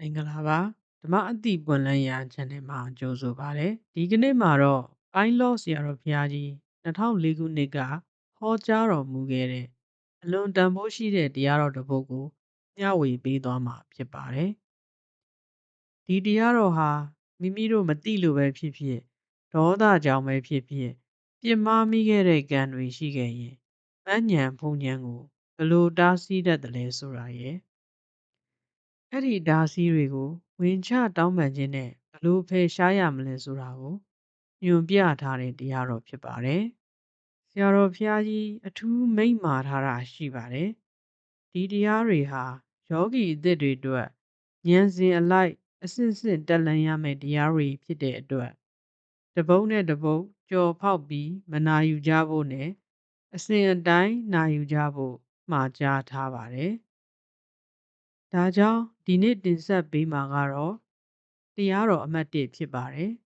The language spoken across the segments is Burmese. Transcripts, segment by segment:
မင်္ဂလာပါဓမ္မအသိပွင့်လန်းရာ channel မှာကြိုဆိုပါတယ်ဒီကနေ့မှာတော့ပိုင်းလော့ဆရာတော်ဘုရားကြီး2004ခုနှစ်ကဟောကြားတော်မူခဲ့တဲ့အလွန်တန်ဖိုးရှိတဲ့တရားတော်တစ်ပုဒ်ကိုမျှဝေပေးသွားမှာဖြစ်ပါတယ်ဒီတရားတော်ဟာမိမိတို့မသိလို့ပဲဖြစ်ဖြစ်ဒေါသကြောင့်ပဲဖြစ်ဖြစ်ပြစ်မှားမိခဲ့တဲ့ကံတွေရှိခဲ့ရင်မဉ္ဇဉ်ဘုံဉဏ်ကိုဘယ်လိုတားဆီးတတ်တယ်လဲဆိုတာရဲ့အဲ့ဒီတားဆီးတွေကိုဝင်ချတောင်းပန်ခြင်းနဲ့ဘယ်လိုဖယ်ရှားရမလဲဆိုတာကိုညွှန်ပြထားတဲ့တရားတော်ဖြစ်ပါတယ်။ဆရာတော်ဘုရားကြီးအထူးမိန့်မာထားတာရှိပါတယ်။ဒီတရားတွေဟာယောဂီအသစ်တွေအတွက်ဉာဏ်စဉ်အလိုက်အစစ်စစ်တက်လှမ်းရမယ့်တရားတွေဖြစ်တဲ့အတွက်တပုတ်နဲ့တပုတ်ကြော်ဖောက်ပြီးမနာယူကြဖို့နဲ့အစဉ်အတိုင်းနာယူကြဖို့မှာကြားထားပါတယ်။ဒါကြောင့်ဒီနေ့တင်ဆက်ပေးမှာကတော့တရားတော်အမှတ်1ဖြစ်ပါတယ်။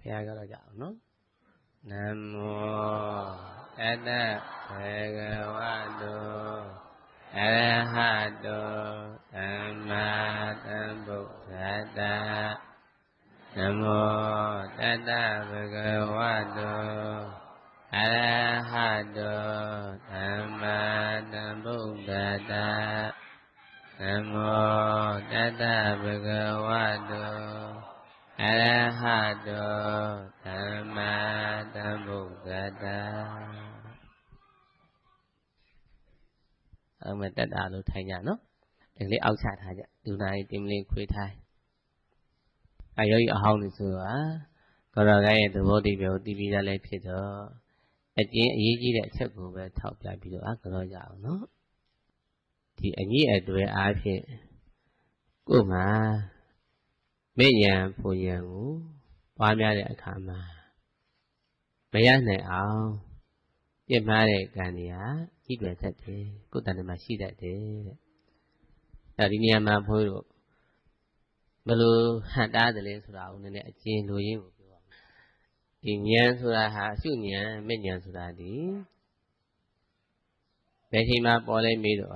ဘုရားကတော့ကြအောင်နော်နမောတတဘေကဝတောအရဟတောသမ္မာသမ္ဗုဒ္ဓတ္တနမောတတဘေကဝတောအရဟတောသမ္မာသမ္ဗုဒ္ဓတ္တနမောတတဘေကဝတောအရဟတောသမ္မာသမ္ဗုဒ္ဓတ္တအမတတ္တလို့ထိုင်ကြနော်ဒီလေးအောက်ချထားကြလူနာကြီးတင်မလေးခွေးထိုင်ယောဂီအဟောင်းနေဆိုတာကောရကရဲ့သဘောတရားကိုသိပြီးသားလည်းဖြစ်တော့အကျဉ်းအရေးကြီးတဲ့အချက်ကိုပဲထောက်ပြပြီးတော့ကောကြအောင်နော်ဒီအညီအတွေ့အားဖြင့်ကိုယ်မှာမေ့ဉဏ်ပူဉဏ်ကိုပွားများတဲ့အခါမှာမရနိုင်အောင်ပြစ်မှားတဲ့ကံတွေဟာကြီးတွယ်တတ်တယ်ကိုယ်တဏ္ဍာမှာရှိတတ်တယ်တဲ့အဲဒီနေရာမှာဘုန်းကြီးတို့ဘယ်လိုဟန်တားတယ်လဲဆိုတာကိုနည်းနည်းအကျဉ်းလိုရင်းကိုပြောပါမယ်ဒီဉာဏ်ဆိုတာဟာအရှုဉဏ်မေ့ဉဏ်ဆိုတာဒီဘယ်ချိန်မှပေါ်လဲမေးတော့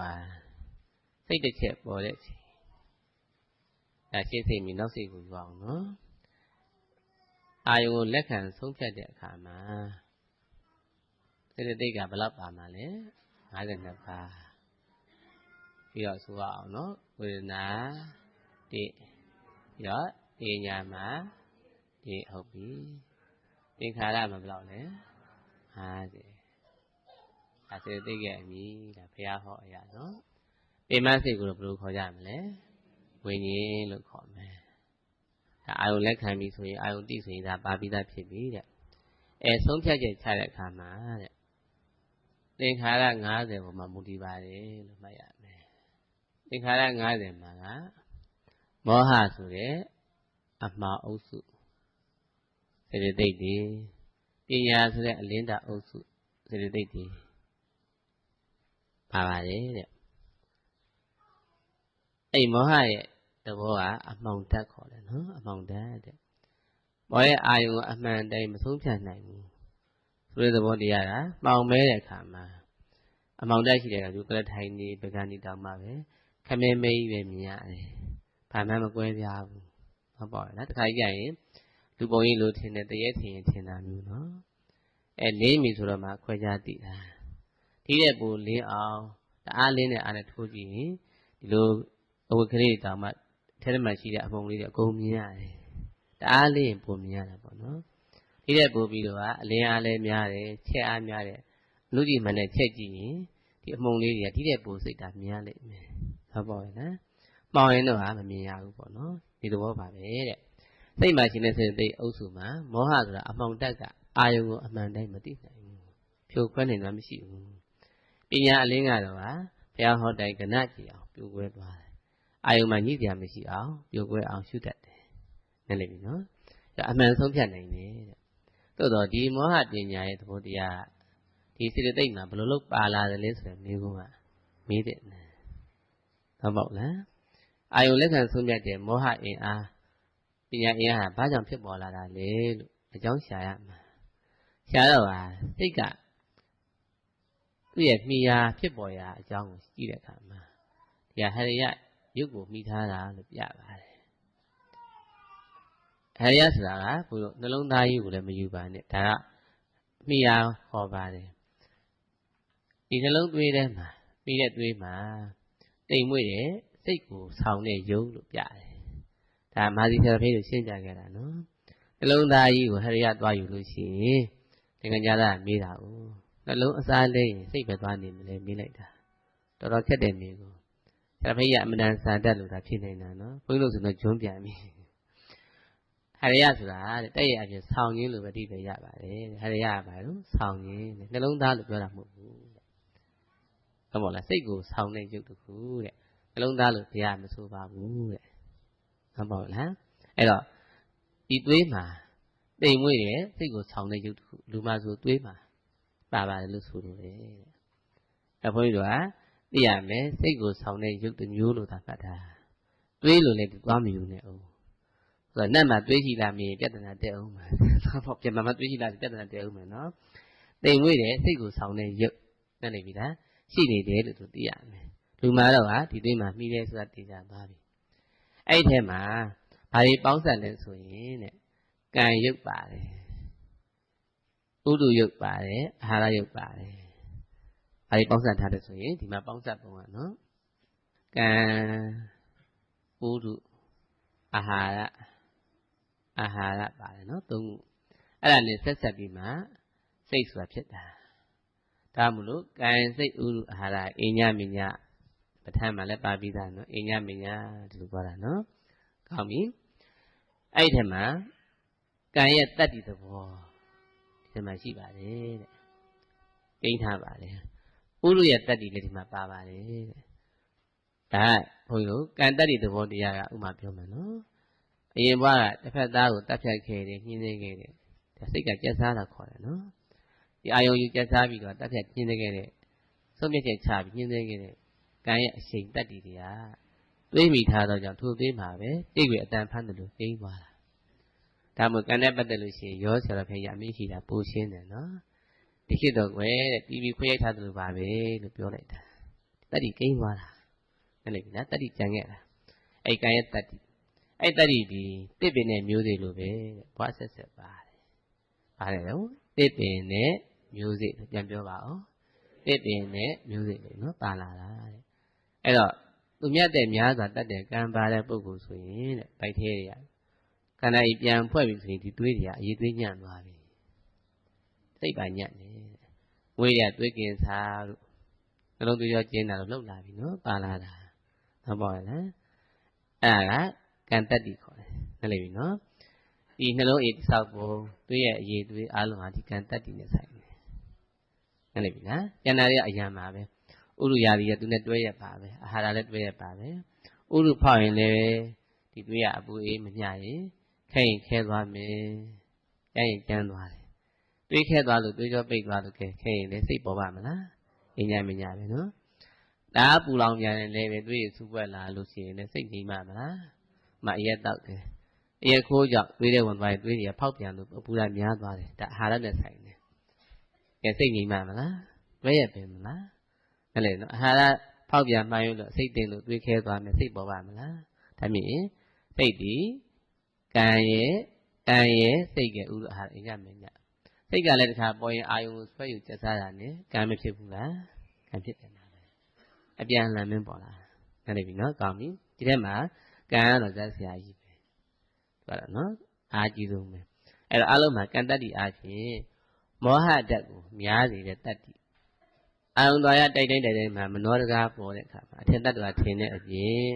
စိတ်တစ်ချက်ပေါ်တဲ့အချိန်ဒါရှင်းစိတ်ပြီးနောက်စိတ်ကိုယူအောင်နော်အာယုံကိုလက်ခံဆုံးဖြတ်တဲ့အခါမှာစေတသိက်ကဘယ်လောက်ပါမှာလဲ52ပါးပြီးတော့ဆိုအောင်နော်ဝေဒနာတိပြီးတော့တေညာမှာဒီဟုတ်ပြီသင်္ခါရမှာဘယ်လောက်လဲ50ဒါစေတသိက်ရဲ့အမည်ဒါဘုရားဟောအရာနော်ပိမစိတ်ကိုဘယ်လိုခေါ်ကြမလဲဝိညာဉ်လို့ခေါ်မယ်ဒါအာယုံလက်ခံပြီဆိုရင်အာယုံတိဆိုရင်ဒါပါပိသဖြစ်ပြီတဲ့ဆုံးဖြတ်ချက်ချတဲ့အခါမှာတဲ့သင်္ခါရ50ပေါ်မှာမူတည်ပါတယ်လို့မှတ်ရမယ်သင်္ခါရ50မှာကမောဟဆိုတဲ့အမှားအုပ်စုစေတသိက်တွေပညာဆိုတဲ့အလင်းတအုပ်စုစေတသိက်တွေပါပါတယ်တဲ့အဲ့မောဟရဲ့တဘောကအမှောင်တက်ခေါ်တယ်နော်အမှောင်တက်တဲ့ဘောရဲ့အာယုံကအမှန်တိုင်းမဆုံးဖြတ်နိုင်ဘူးဆိုတဲ့သဘောတရားကမှောင်မဲတဲ့အခါမှာအမှောင်တက်ရှိတဲ့ကလူကလထိုင်နေပကံနေတောင်မှပဲခမဲမဲကြီးပဲမြင်ရတယ်ဘာမှမကွဲပြားဘူးဟုတ်ပါရဲ့နော်တခါကြရင်လူပုံကြီးလိုထင်တယ်တရေထင်ရင်ထင်တာမျိုးနော်လင်းပြီဆိုတော့မှခွဲခြားသိတာဒီတဲ့ပူလင်းအောင်တအားလင်းတဲ့အားနဲ့ထိုးကြည့်ရင်ဒီလိုအဝတ်ကလေးတောင်မှထဲထဲမှာရှိတဲ့အပုံလေးတွေအကုန်မြင်ရတယ်တအားလေးရင်ပုံမြင်ရတာပေါ့နော်ဒီတဲ့ပို့ပြီးတော့အလင်းအားလည်းများတယ်ချက်အားများတယ်လူကြီးမှနဲ့ချက်ကြည့်ရင်ဒီအမုံလေးတွေကဒီတဲ့ပို့စိတ်တာမြင်ရလိမ့်မယ်ဟုတ်ပါရဲ့နော်မှောင်ရင်တော့မမြင်ရဘူးပေါ့နော်ဒီသဘောပါပဲတဲ့စိတ်မှရှင်တဲ့စိတ်သိအုပ်စုမှာမောဟဆိုတာအမှောင်တက်ကအာယုံကိုအမှန်တိုင်းမသိနိုင်ဘူးဖြိုခွဲနိုင်တာမရှိဘူးပညာအလင်းကတော့ဘုရားဟောတိုင်ကဏ္ဍကြည့်အောင်ပြိုကွဲသွားတယ်အာယုံမှာညှိစရာမရှိအောင်ပြိုကွဲအောင်ရှုတတ်တယ်နည်းလိမ့်ပြီနော်အမှန်ဆုံးဖြတ်နိုင်တယ်တဲ့သို့တော့ဒီမောဟပညာရဲ့သဘောတရားဒီစေတသိက်မှာဘယ်လိုလုပ်ပါလာတယ်လဲဆိုတဲ့မျိုးကမေးတဲ့ဟုတ်ပါ့လားအာယုံလက်ခံဆုံးဖြတ်တဲ့မောဟအင်အားပညာအင်အားဟာဘာကြောင့်ဖြစ်ပေါ်လာတာလဲလို့အကြောင်းရှာရမှာရှာတော့စိတ်က သူ့ရဲ့မိယာဖြစ်ပေါ်ရာအကြောင်းကိုကြည့်တဲ့အခါမှာဒီဟာဟရိယရုပ်ကိုမိထားတာလို့ပြပါတယ်ဟရိယဆိုတာကဘုလို့နှလုံးသားကြီးကိုလည်းမယူပါနဲ့ဒါကမိယာဟောပါတယ်ဒီနှလုံးသွေးထဲမှာမိတဲ့သွေးမှာတိမ်မွေ့တဲ့စိတ်ကိုဆောင်တဲ့ယုံလို့ပြတယ်ဒါမာဇီသရဖေးတို့ရှင်းပြခဲ့တာနော်နှလုံးသားကြီးကိုဟရိယသွားယူလို့ရှိရင်သင်္ကန်းကြသားမေးတာ哦နှလုံးအစားလဲရင်စိတ်ပဲသွားနေမလဲမေးလိုက်တာတော်တော်ခက်တယ်မေးကိုသရဖေးကအမတန်စာတတ်လို့ဒါဖြစ်နေတာနော်ဘုန်းကြီးတို့ဆိုတော့ဂျွန်းပြန်ပြီဟရိယဆိုတာတဲ့ရဲ့အပြင်ဆောင်းရင်းလို့ပဲအဓိပ္ပာယ်ရပါတယ်ဟရိယကဘာလို့ဆောင်းရင်းနှလုံးသားလို့ပြောတာမဟုတ်ဘူးတဲ့ဟုတ်ပါလားစိတ်ကိုဆောင်းတဲ့ရုပ်တစ်ခုတဲ့နှလုံးသားလို့တရားမဆိုပါဘူးတဲ့ဟုတ်ပါလားအဲ့တော့ဒီသွေးမှာတိမ်မွေ့တဲ့စိတ်ကိုဆောင်းတဲ့ရုပ်တစ်ခုလူမှဆိုသွေးမှာပါပါတယ်လို့ဆိုလို့တယ်တဲ့ဘုန်းကြီးတို့ကသိရမယ်စိတ်ကိုဆောင်းတဲ့ရုပ်တစ်မျိုးလို့သာမှတ်တာသွေးလို့လည်းသွားမယူနဲ့အောင်ဆိုတော့နတ်မှာသွေးရှိလာမြင်ပြဿနာတက်အောင်မှာပေါ့ပြန်မှာသွေးရှိလာပြဿနာတက်အောင်မယ်နော်တိမ်မွေ့တဲ့စိတ်ကိုဆောင်းတဲ့ရုပ်နဲ့နေပြီလားရှိနေတယ်လို့သူသိရမယ်လူမှာတော့ဟာဒီသွေးမှာမှီတယ်ဆိုတာသိကြသွားပြီအဲ့ဒီထဲမှာဘာတွေပေါင်းစပ်လဲဆိုရင်တဲ့ကံရုပ်ပါတယ်ဥဒုရုပ်ပါတယ်အာဟာရရုပ်ပါတယ်ဘာတွေပေါင်းစပ်ထားတယ်ဆိုရင်ဒီမှာပေါင်းစပ်ပုံကနော်ကံဥဒုအာဟာရပါတယ်နော်သုံးခုအဲ့ဒါနဲ့ဆက်ပြီးမှစိတ်ဆိုတာဖြစ်တာဒါမို့လို့ကံစိတ်ဥဒုအာဟာရအညမညပဋ္ဌာန်းမှာလည်းပါပြီးသားနော်အညမညဒီလိုပြောတာနော်ကောင်းပြီအဲ့ဒီထဲမှာကံရဲ့တတ္တိသဘောဒီမှာရှိပါတယ်တဲ့ကိန်းထားပါတယ်ဥဒုရဲ့တတ္တိလည်းဒီမှာပါပါတယ်တဲ့ဒါဘုန်းကြီးတို့ကံတတ္တိသဘောတရားကဥမာပြောမယ်နော်အရင်ဘဝကတစ်ဖက်သားကိုတတ်ဖြတ်ခဲ့တယ်ညှင်းဆဲခဲ့တယ်ဒါစိတ်ကကြက်စားတာခေါ်တယ်နော်ဒီအာယုံယူကြက်စားပြီးတော့တတ်ဖြတ်ညှင်းဆဲခဲ့တဲ့ဆုံးဖြတ်ချက်ချပြီးညှင်းဆဲခဲ့တဲ့ကံရဲ့အရှိန်တတ္တိတရားတွေးမိထားတော့ကြောင့်ထိုသေးမှာပဲတိတ်ွယ်အတန်ဖမ်းတယ်လို့သိသွားတာဒါမှမဟုတ်ကံနဲ့ပတ်သက်လို့ရှိရင်ရောဆရာတော်ဖေရအမိရှိတာပိုရှင်းတယ်နော်ဒီခေတ်တော့ကွယ်တဲ့တီဗီခွဲရိုက်ထားတယ်လို့ပါပဲလို့ပြောလိုက်တာတတ္တိကိန်းသွားတာနားလည်ပြီလားတတ္တိကြံခဲ့တာအဲ့ကံရဲ့တတ္တိအဲ့တတ္တိဒီတစ်ပင်နဲ့မျိုးစေ့လိုပဲတဲ့ဘွားဆက်ဆက်ပါတယ်ပါတယ်တော့တစ်ပင်နဲ့မျိုးစေ့ပြန်ပြောပါဦးတစ်ပင်နဲ့မျိုးစေ့လေးနော်ပါလာတာတဲ့အဲ့တော့သူမြတ်တဲ့များစွာတတ်တဲ့ကံပါတဲ့ပုဂ္ဂိုလ်ဆိုရင်တဲ့ဗိုက်သေးတွေကခန္ဓာကြီးပြန်ဖွဲ့ပြီဆိုရင်ဒီသွေးတွေကအရေးသွေးညံ့သွားပြီစိတ်ပါညံ့နေဝေးရသွေးကင်စားလို့နှလုံးသွေးရောကျင်းတာလို့လှုပ်လာပြီနော်ပါလာတာဟုတ်ပါရဲ့လားအဲ့ဒါကကံတတ္တိခေါ်တယ်နားလည်ပြီနော်ဒီနှလုံးအိတ်ဆောက်ပုံသွေးရဲ့အရေးသွေးအလုံးဟာဒီကံတတ္တိနဲ့ဆိုင်တယ်နားလည်ပြီလားကျန်တာတွေကအရံပါပဲဥရုယာရီကသူနဲ့တွဲရပါပဲအာဟာရလည်းတွဲရပါပဲဥရုဖောက်ရင်လည်းဒီသွေးရအပူအေးမမျှရင်ခဲရင်ခဲသွားမယ်ကျန်ရင်ကျန်းသွားတယ်သွေးခဲသွားလို့သွေးကြောပိတ်သွားလို့ခဲရင်လည်းစိတ်ပေါ်ပါမလားအင်းညမညပဲနော်ဒါပူလောင်ပြန်ရင်လည်းပဲသွေးရဆူပွက်လာလို့ရှိရင်လည်းစိတ်ငြိမ်ပါမလားမအရက်တောက်တယ်အရက်ခိုးကြောင့်သွေးထဲဝင်သွားရင်သွေးတွေကဖောက်ပြန်လို့ပူတာများသွားတယ်ဒါအာဟာရနဲ့ဆိုင်တယ်ကဲစိတ်ငြိမ်ပါမလားတွဲရပင်မလားအဲ့လေနော်အာဟာရဖောက်ပြန်မှန်ရလို့စိတ်တင်လို့သွေးခဲသွားမယ်စိတ်ပေါ်ပါမလားဒါမြင်စိတ်ဒီကံရဲ့စိတ်ကဥဒ္ဓအာဟာရအညမညစိတ်ကလည်းတခါပေါ်ရင်အာယုံကိုဆွဲယူကျက်စားတာနဲ့ကံမဖြစ်ဘူးလားကံဖြစ်တယ်မှာပဲအပြန်အလှန်မင်းပေါ်လာနားလည်ပြီနော်ကောင်းပြီဒီထဲမှာကံကတော့ဇက်ဆရာကြီးပဲဟုတ်လားနော်အားကြီးဆုံးပဲအဲ့တော့အလုံးမှာကံတတ္တိအားဖြင့်မောဟဓာတ်ကိုများစေတဲ့တတ္တိအာယုံတော်ရတိုက်တိုင်းမှာမနောတကားပေါ်တဲ့အခါမှာအထင်တတ္တဝါထင်တဲ့အပြင်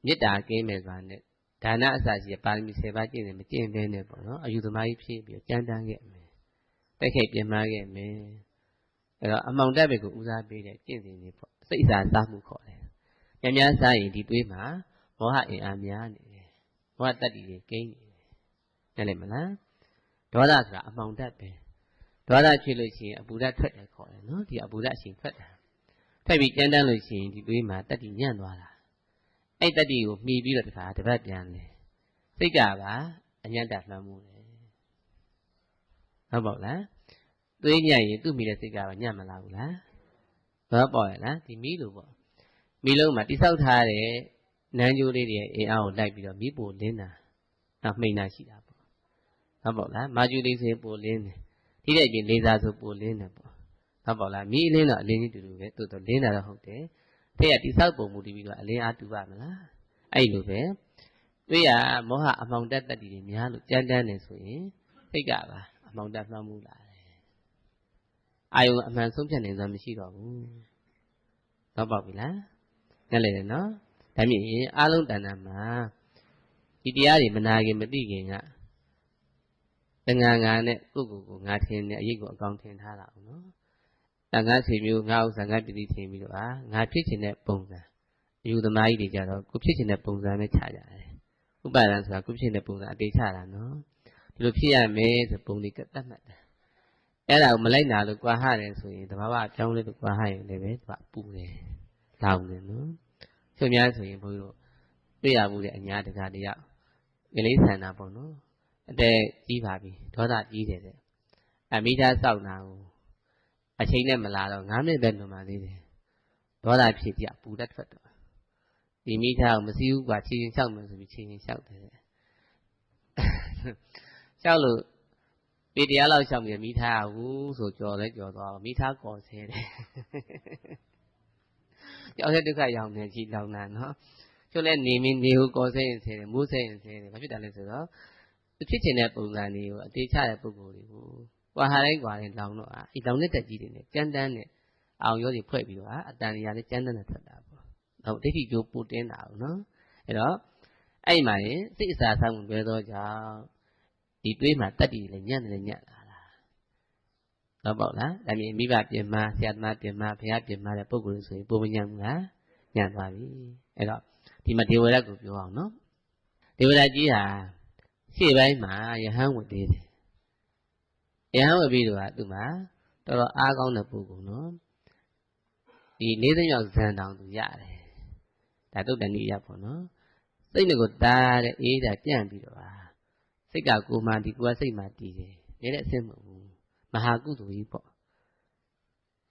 မေတ္တာကင်းမဲ့စွာနဲ့ဒါနအစရှိတဲ့ပါရမီ10ပါးကျင့်တယ်မကျင့်ဘဲနဲ့ပေါ့နော်အယူသမားကြီးဖြစ်ပြီးကြမ်းတမ်းခဲ့မယ်တိုက်ခိုက်ပြင်းမာခဲ့မယ်အဲ့တော့အမှောင်တက်ဘက်ကိုဦးစားပေးတဲ့ကျင့်စဉ်တွေပေါ့စိတ်အစာစားမှုခေါ်တယ်များစားရင်ဒီသွေးမှာမောဟအင်အားများနေတယ်မောဟတတ္တိတွေကိန်းနေတယ်နားလည်မလားဒေါသဆိုတာအမှောင်တက်ပဲဒေါသဖြစ်လို့ရှိရင်အပူဓာတ်ထွက်တယ်ခေါ်တယ်နော်ဒီအပူဓာတ်အရှင်ထွက်တာထွက်ပြီးကြမ်းတမ်းလို့ရှိရင်ဒီသွေးမှာတတ္တိညံ့သွားတာအဲ့တတ္တိကိုမှီပြီးတော့တခါတပတ်ပြန်လေစိတ်ကပါအညံ့တမှန်မှုလေဟုတ်ပါ့လားသူ သွေးညံ့ရင်သူ့မိတဲ့စိတ်ကတော့ညံ့မလာဘူးလားတော့ပေါ့ရလားဒီမီးလိုပေါ့မီးလုံးမှာတိဆောက်ထားတဲ့နန်းကျိုးလေးတွေအင်အားကိုလိုက်ပြီးတော့မီးပိုလင်းတာနောက်မှိန်တာရှိတာပေါ့ဟုတ်ပေါ့လားမာကျူလေးဆိုပိုလင်းတယ်ဒီတဲ့ပြင်လေသာဆိုပိုလင်းတယ်ပေါ့ဟုတ်ပေါ့လားမီးအလင်းတော့အလင်းကြီးတူတူပဲတိုးတော့လင်းတာတော့ဟုတ်တယ်တဲ့ကတိဆောက်ပုံမူတည်ပြီးတော့အလင်းအားတူပါမလားအဲ့လိုပဲတွေ့ရမောဟအမှောင်တက်တတ်တွေများလို့ကြမ်းတမ်းနေဆိုရင်စိတ်ကပါအမှောင်တက်မှမှုလာတယ်အာယုံအမှန်ဆုံးဖြတ်နေစွမ်းမရှိတော့ဘူးတော့ပေါ့ပြီလားနဲ့လေနော်ဒါမြင်ရင်အလုံးတဏ္ဍာမှာဒီတရားတွေမနာခင်မသိခင်ကတဏှာငါနဲ့ကိုယ့်ကိုယ်ငါထင်တဲ့အရေးကိုအကောင်ထင်ထားတာနော်တန်ခါဆွေမျိုးငါဥစ္စာငါပြည်ထင်ပြီးတော့ငါဖြစ်ချင်တဲ့ပုံစံအယူသမားကြီးတွေကြတော့ကိုဖြစ်ချင်တဲ့ပုံစံပဲခြာကြတယ်ဥပါဒံဆိုတာကိုဖြစ်ချင်တဲ့ပုံစံအတေချတာနော်ဒီလိုဖြစ်ရမယ်ဆိုပုံလေးကတတ်မှတ်တယ်အဲ့ဒါကိုမလိုက်နာလို့ကြွားဟတယ်ဆိုရင်တဘာဝအကြောင်းလေးကိုကြွားဟရင်လည်းပဲသူကပူတယ်လောင်တယ်နော်ချုပ်များဆိုရင်ဘုန်းကြီးတို့တွေ့ရမှုတဲ့အညာတကာတယောက်ကလေးဆန္ဒပေါ့နော်အတဲ့ကြီးပါပြီဒေါသကြီးတယ်တဲ့အမိသားစောက်နာကိုအချိန်နဲ့မလာတော့9မိနစ်ပဲလွန်ပါသေးတယ်ဒေါသဖြစ်ကြပူတတ်ထွက်တော့ဒီမိသားကိုမစည်းဘူးကွာချင်းချင်းလျှောက်မယ်ဆိုပြီးချင်းချင်းလျှောက်တယ်လျှောက်လို့ပေတရားလောက်လျှောက်ပြီးမိသားဘူးဆိုကြော်လဲကြော်သွားမိသားကော်ဆဲတယ်ကြောက်တဲ့ဒုက္ခရောက်နေကြည်လောင်တာနော်ကျို့လဲနေမင်းနေကိုကော်ဆဲရင်ဆဲတယ်မိုးဆဲရင်ဆဲတယ်ဘာဖြစ်တာလဲဆိုတော့ဖြစ်ချင်တဲ့ပုံစံတွေကိုအသေးချတဲ့ပုံကိုယ်တွေကိုကွာဟာတိုင်းကွာတိုင်းလောင်တော့အဲ့လောင်တဲ့တက်ကြီးတွေနဲ့ကြမ်းတမ်းနဲ့အောင်ရောတွေဖွဲ့ပြီးတော့အတန်ရာလေးကြမ်းတမ်းနဲ့ထွက်တာပေါ့ဟုတ်ဒိဋ္ဌိကျိုးပိုတင်းတာဘူးနော်အဲ့တော့အဲ့မှာရင်စိတ်အစာဆောင်လွယ်သောကြောင့်ဒီတွေးမှာတတ္တိလည်းညံ့တယ်ညံ့လာတာတော့ပေါ့လားဒါမြင်မိဘပြင်မှာဆရာသမားပြင်မှာဘုရားပြင်မှာတဲ့ပုံကိုယ်ဆိုရင်ပုံမညံ့ဘူးလားညံ့သွားပြီအဲ့တော့ဒီမှာဒေဝရတ်ကိုပြောအောင်နော်ဒေဝရတ်ကြီးဟာရှေ့ပိုင်းမှာယဟန်ဝတ်သေးတယ်ယဟန်ဝတ်ပြီးတော့သူ့မှာတော်တော်အားကောင်းတဲ့ပုဂ္ဂိုလ်နော်ဒီ၄သိန်းရောက်ဇန်တောင်သူရတယ်ဒါတုတ်တန်ကြီးရပေါ့နော်စိတ်နဲ့ကိုတားတဲ့အေးတာပြန့်ပြီးတော့စိတ်ကကိုမှဒီကိုယ်ကစိတ်မှတည်တယ်နေတဲ့အဆင့်မဟုတ်ဘူးမဟာကုသိုလ်ကြီးပေါ့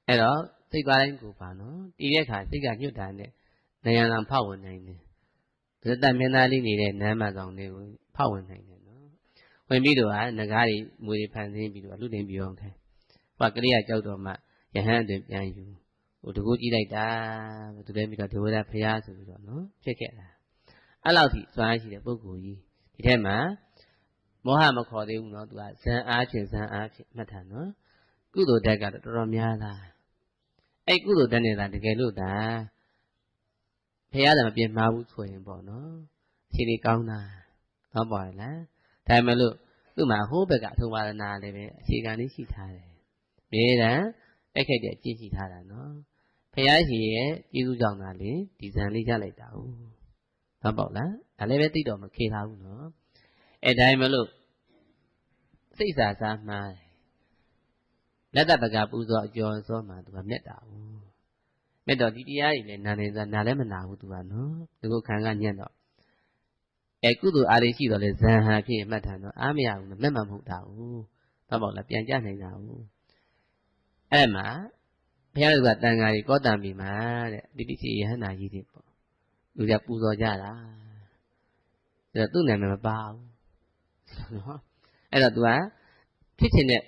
အဲ့တော့စိတ်သွားတိုင်းကိုပါနော်တည်တဲ့အခါစိတ်ကညွတ်တာနဲ့နေရံတော်ဖောက်ဝင်နိုင်တယ်ဒီတတ်မင်းသားလေးနေတဲ့နမ်းမဆောင်တွေကိုဖောက်ဝင်နိုင်တယ်နော်ဝင်ပြီးတော့ငကားတွေမွေတွေဖန်ဆင်းပြီးတော့လူတင်ပြောင်းတယ်ဟောကလေးကကြောက်တော့မှယဟန်အတွင်ပြန်ယူဟိုတကူကြည့်လိုက်တာသူလည်းပြီးတော့ဒေဝရဖျားဆိုပြီးတော့နော်ဖြစ်ခဲ့တာအဲ့လောက်ထိစွမ်းရှိတဲ့ပုဂ္ဂိုလ်ကြီးဒီထဲမှာမောဟမခေါ်သေးဘူးနော်သူကဇန်အားဖြင့်မှတ်ထားနော်ကုသိုလ်တက်ကတော့တော်တော်များလားအဲ့ကုသိုလ်တက်နေတာတကယ်လို့ဒါဖျားတယ်မပြင်းမှားဘူးဆိုရင်ပေါ့နော်အခြေအနေကောင်းတာတော့ပါလားဒါမှမဟုတ်သူ့မှာဟိုးဘက်ကအထုံးပါဒနာလည်းပဲအခြေခံလေးရှိထားတယ်မြေတံတိုက်ခိုက်တဲ့အကျင့်ရှိထားတာနော်ဖျားရှိရဲ့ကျေးဇူးကြောင့်သာလေဒီဇန်လေးရလိုက်တာဟုတ်တော့ပေါ့လားဒါလည်းပဲသိတော့မခေထားဘူးနော်အဲ့ဒါမှမဟုတ်စိတ်စာစားမှားလက်တပကပူဇော်အကျော်စောမှာသူကမြတ်တာဘူးမြတ်တော့ဒီတရားကြီးလည်းနာနေစားနာလည်းမနာဘူးသူကနော်ဒီကိုခံကညံ့တော့ကုသိုလ်အားလေးရှိတော့လေဇန်ဟာဖြစ်မှတ်ထားတော့အားမရဘူးမဲ့မှမဟုတ်တာဘူးတော့ပေါ့လားပြန်ကြနိုင်တာဘူးအဲ့မှာဘုရားကတန်ဃာကြီးကောတံပြီမှာတဲ့တိတိကျယဟန္တာကြီးတွေပေါ့လူကပူဇော်ကြတာအဲ့တော့သူ့နာမည်မပါဘူးနော်အဲ့တော့ तू ကဖြစ်ချင်တဲ့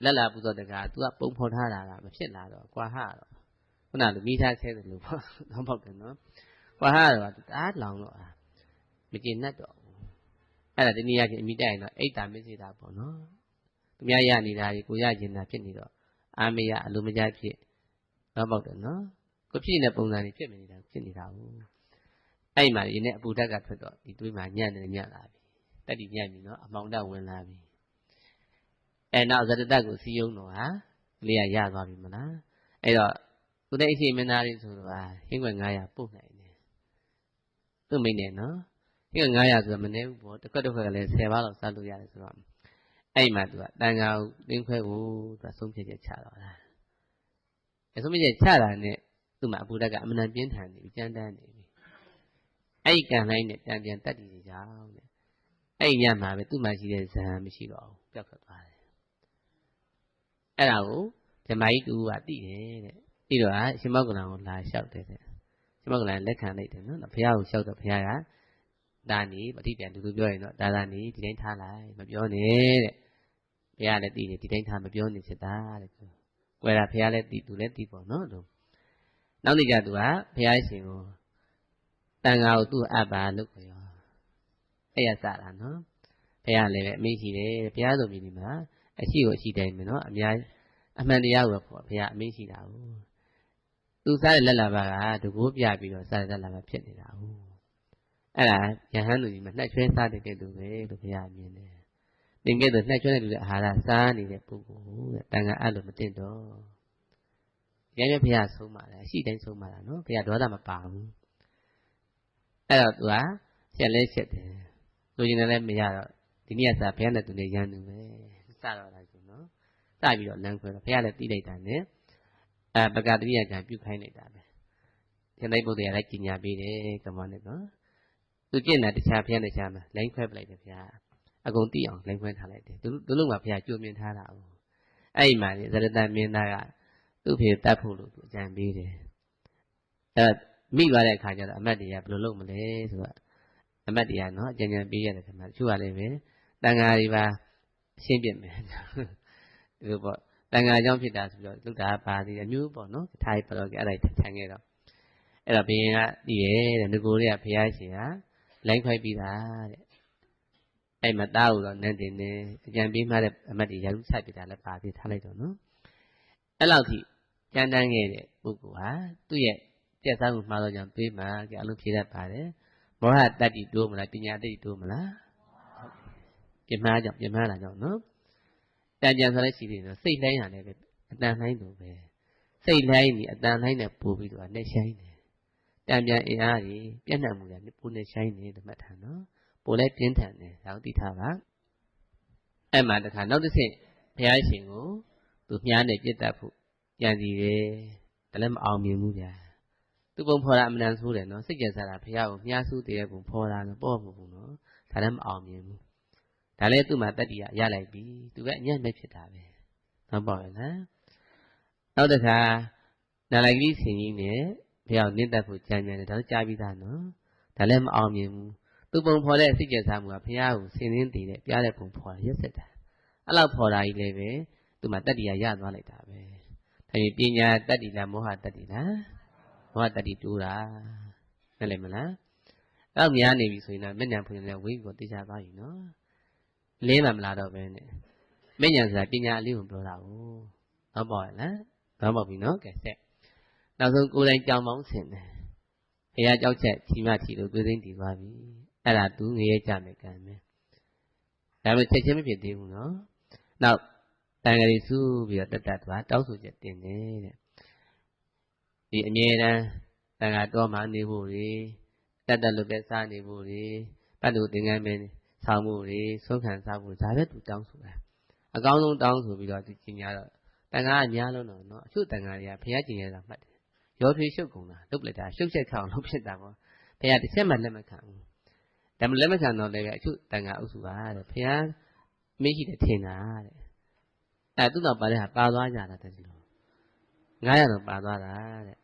လက်လာပူဇော်တကား तू ကပုံဖော်ထားတာကမဖြစ်လာတော့ကွာဟတော့ခုနလိုမိသားဆဲတယ်လို့ပေါ့တော့ပေါ့တယ်နော်ကွာဟတော့ तू တအားလောင်တော့မကျေနပ်တော့ဘူးအဲ့ဒါတနည်းအားဖြင့်အမိတိုက်ရင်တော့အိတ်တာမစ္စေတာပေါ့နော်သူများရနေတာကြီးကိုရကျင်တာဖြစ်နေတော့အာမရအလိုမကျဖြစ်တော့ပေါ့တယ်နော်ကိုဖြစ်နေတဲ့ပုံစံတွေဖြစ်နေတာဖြစ်နေတာဘူးအဲ့မှာဒီနေ့အပူဓာတ်ကထွက်တော့ဒီတွေးမှာညံ့နေညံ့လာပြီတက်တီညံ့ပြီနော်အမောင်တက်ဝင်လာပြီအဲ့နောက်ဇတတကိုစီယုံတော့ဟာကလေးကရသွားပြီမလားအဲ့တော့သူတဲ့အရှိမင်းသားလေးဆိုတော့ဟင်းွယ်900ပို့နိုင်တယ်သူ့မိနေနော်ဟင်းွယ်900ဆိုတော့မနေဘူးပေါ့တစ်ခွက်ကလည်း10ပါးလောက်စားလို့ရတယ်ဆိုတော့အဲ့မှာသူကတန်ခါကိုတင်းခွဲကိုသူကဆုံးဖြတ်ချက်ချတော့တာအဲ့ဆုံးဖြတ်ချက်ချတာနဲ့သူ့မှာအပူဓာတ်ကအမှန်တန်ပြင်းထန်နေပြီကြမ်းတမ်းနေပြီအဲ့ဒီကံလိုက်နဲ့တန်ပြန်တက်တည်နေကြအောင်တဲ့အဲ့ညမှာပဲသူ့မှာရှိတဲ့ဇံမရှိတော့ဘူးပျောက်ထွက်သွားတယ် အဲ့ဒါကိုဓမ္မကြီးတူကသိတယ်တဲ့ပြီးတော့ရှင်မောက္ကလံကိုလာလျှောက်တယ်တဲ့ရှင်မောက္ကလံလက်ခံလိုက်တယ်နော်ဘုရားကိုလျှောက်တော့ဘုရားကဒါနေပဋိပြန်တူပြောရင်တော့ဒါနေဒီတိုင်းထားလိုက်မပြောနဲ့တဲ့ဘုရားလည်းသိတယ်ဒီတိုင်းထားမပြောနေဖြစ်တာတဲ့ကွယ်တာဘုရားလည်းသိသူလည်းသိပေါ့နော်လို့နောက်နေ့ကျသူကဘုရားရှင်ကိုတန်ဃာကိုသူ့အပ်ပါလို့ခေါ်ရောအဲ့ရစတာနော်ဘုရားလည်းပဲအမိရှိတယ်ဘုရားဆိုပြီးဒီမှာအရှိကိုအရှိတိုင်းမယ်နော်အများအမှန်တရားကိုဘုရားအမိရှိတာဟုတ်သူစားတဲ့လက်လာပါကတကိုးပြပြီးတော့စားတဲ့လက်လာပါဖြစ်နေတာဟုတ်အဲ့ဒါယဟန်သူကြီးမှာနှက်ချွဲစားတဲ့ကဲ့သို့ပဲလို့ဘုရားမြင်တယ်သင်ကဲ့သို့နှက်ချွဲတဲ့လူတဲ့အာဟာရစားနေတဲ့ပုဂ္ဂိုလ်တဲ့တန်ခါအဲ့လိုမတင်တော့ဒီတိုင်းပဲဘုရားဆုံးပါလားအရှိတိုင်းဆုံးပါလားနော်ဘုရားဒေါသမပါဘူးအဲ့တော့သူကချက်လဲချက်တယ်လူကျင်လည်းမရတော့ဒီနေ့ကစားဘုရားနဲ့သူနဲ့ရန်သူပဲစတော့လာဆိုနော်စပြီးတော့လမ်းခွဲတော့ဘုရားလည်းတီးလိုက်တာနဲ့ပကတိယကံပြုခိုင်းလိုက်တာပဲရှင်သိဗုဒ္ဓရာလည်းကြီးညာပေးတယ်ကမောနဲ့နော်သူကျင့်တာတခြားဘုရားတခြားမှာလိုင်းခွဲပလိုက်တယ်ဘုရားအကုန်သိအောင်လိုင်းခွဲထားလိုက်တယ်သူလုံးကဘုရားကြိုမြင်ထားတာဟုတ်အဲ့ဒီမှာဇရတမင်းသားကသူ့ဖေတတ်ဖို့လို့သူအကြံပေးတယ်အဲ့မိသွားတဲ့အခါကျတော့အမတ်တွေကဘယ်လိုလုပ်မလဲဆိုတော့အမတ်တွေကနော်အကြံဉာဏ်ပေးရတယ်ခင်ဗျာတချို့ကလည်းပဲတန်ဃာတွေပါရှင်းပြမယ်ဒီလိုပေါ့တန်ဃာကြောင့်ဖြစ်တာဆိုပြီးတော့လုတာပါသေးတယ်မျိုးပေါ့နော်ထိုင်ပါတော့အဲ့ဒါထိုင်ခဲ့တော့အဲ့တော့ဘုရင်ကတည်တယ်တဲ့ငကိုတွေကဘုရားရှင်ကလိုင်းခွဲပြီးတာတဲ့အဲ့မှာတားလို့တော့နန်းတင်နေအကြံပေးမှတဲ့အမတ်တွေရာထူးဆိုင်ပြတာလည်းပါသေးထားလိုက်တော့နော်အဲ့လောက်ထိကြမ်းတမ်းခဲ့တဲ့ပုဂ္ဂိုလ်ဟာသူ့ရဲ့ပြတ်သားမှုမှားတော့ကြောင့်တွေးမှအလုံးဖြေတတ်ပါတယ်မောဟတတ္တိတိုးမလားပညာတတ္တိတိုးမလားပြမှားကြောင့်နော်တန်ကြံဆိုလည်းရှိသေးတယ်စိတ်တိုင်းရတယ်ပဲအတန်တိုင်းလိုပဲစိတ်တိုင်းนี่အတန်တိုင်းနဲ့ပို့ပြီးတော့နှက်ဆိုင်တယ်တန်ပြန်အင်အားကြီးပြည့်နှံ့မှုတွေပို့နှက်ဆိုင်တယ်ဓမ္မထန်နော်ပို့လဲပြင်းထန်တယ်ဒါကိုသိထားပါအဲ့မှာတခါနောက်တစ်ဆင့်ဘုရားရှင်ကိုသူမြားနေပြစ်တတ်ဖို့ကြံစီတယ်ဒါလည်းမအောင်မြင်ဘူးဗျာသူပုံဖော်တာအမှန်တန်ဆိုးတယ်နော်စိတ်ကြံစားတာဘုရားကိုမြားဆိုးတဲ့ပုံဖော်တာလို့ပေါ့မဟုတ်ဘူးနော်ဒါလည်းမအောင်မြင်ဘူးဒါလည်းသူ့မှာတတ္တိရလိုက်ပြီသူကအညံ့မဲ့ဖြစ်တာပဲနော်ပေါ့လားနောက်တစ်ခါနာလိုက်ကြီးဆင်ကြီးနဲ့ဘုရားနင့်တတ်ဖို့ကြံကြံတယ်ဒါလည်းကြားပြီးသားနော်ဒါလည်းမအောင်မြင်ဘူးသူပုံဖော်တဲ့စိတ်ကြံစားမှုကဘုရားကိုဆင်ရင်းတည်တဲ့ပြားတဲ့ပုံဖော်ရက်စက်တာအဲ့လောက်ဖော်တာကြီးလည်းပဲသူ့မှာတတ္တိရသွားလိုက်တာပဲဒါပေမဲ့ပညာတတ္တိလားမောဟတတ္တိလားမောဟတတ္တိတိုးတာနားလည်မလားအဲ့တော့များနေပြီဆိုရင်တော့မျက်နှာဖွင့်လည်းဝိကိုသိချသွားပြီနော်လင်းမှမလာတော့ပဲနဲ့မဉ္ဇဉ်ဆိုတာပညာအလေးကိုပြောတာကိုဟုတ်ပါရဲ့လားဟုတ်ပါပြီနော်ကဲဆက်နောက်ဆုံးကိုယ်တိုင်ကြောင်ပေါင်းဆင်တယ်ဘုရားကြောက်ချက်ချီမချီလို့သွေးသိမ်းတည်သွားပြီအဲ့ဒါသူငရဲကြမယ်ကံပဲဒါပေမဲ့ချက်ချင်းမဖြစ်သေးဘူးနော်နောက်တန်ဃာတွေစုပြီးတော့တတ်သွားတောက်ဆိုချက်တင်တယ်တဲ့ဒီအမြဲတမ်းတန်ဃာတော်မှနေဖို့တွေတတ်လို့ပဲစားနေဖို့တွေပတ်လို့သင်္ကန်းပဲဆောင်းမှုတွေဆုံးခံစားဖို့ဒါပဲသူတောင်းဆိုတာအကောင်းဆုံးတောင်းဆိုပြီးတော့ဒီကျင်ညာတော့တန်ခါအများလုံးတော့နော်အချို့တန်ခါတွေကဘုရားကျင်ရတာမှတ်တယ်ရောထွေးရှုပ်ကုန်တာလုပ်လိုက်တာရှုပ်ချက်ခအောင်လုပ်ဖြစ်တာပေါ့ဘုရားတစ်ချက်မှလက်မခံဘူးဒါမှလက်မခံတော့လည်းအချို့တန်ခါအုပ်စုပါတဲ့ဘုရားမရှိတယ်ထင်တာတဲ့အဲသူ့တော့ပါတဲ့ဟာပါသွားကြတာတဲ့လို့900တော့ပါသွားတာတဲ့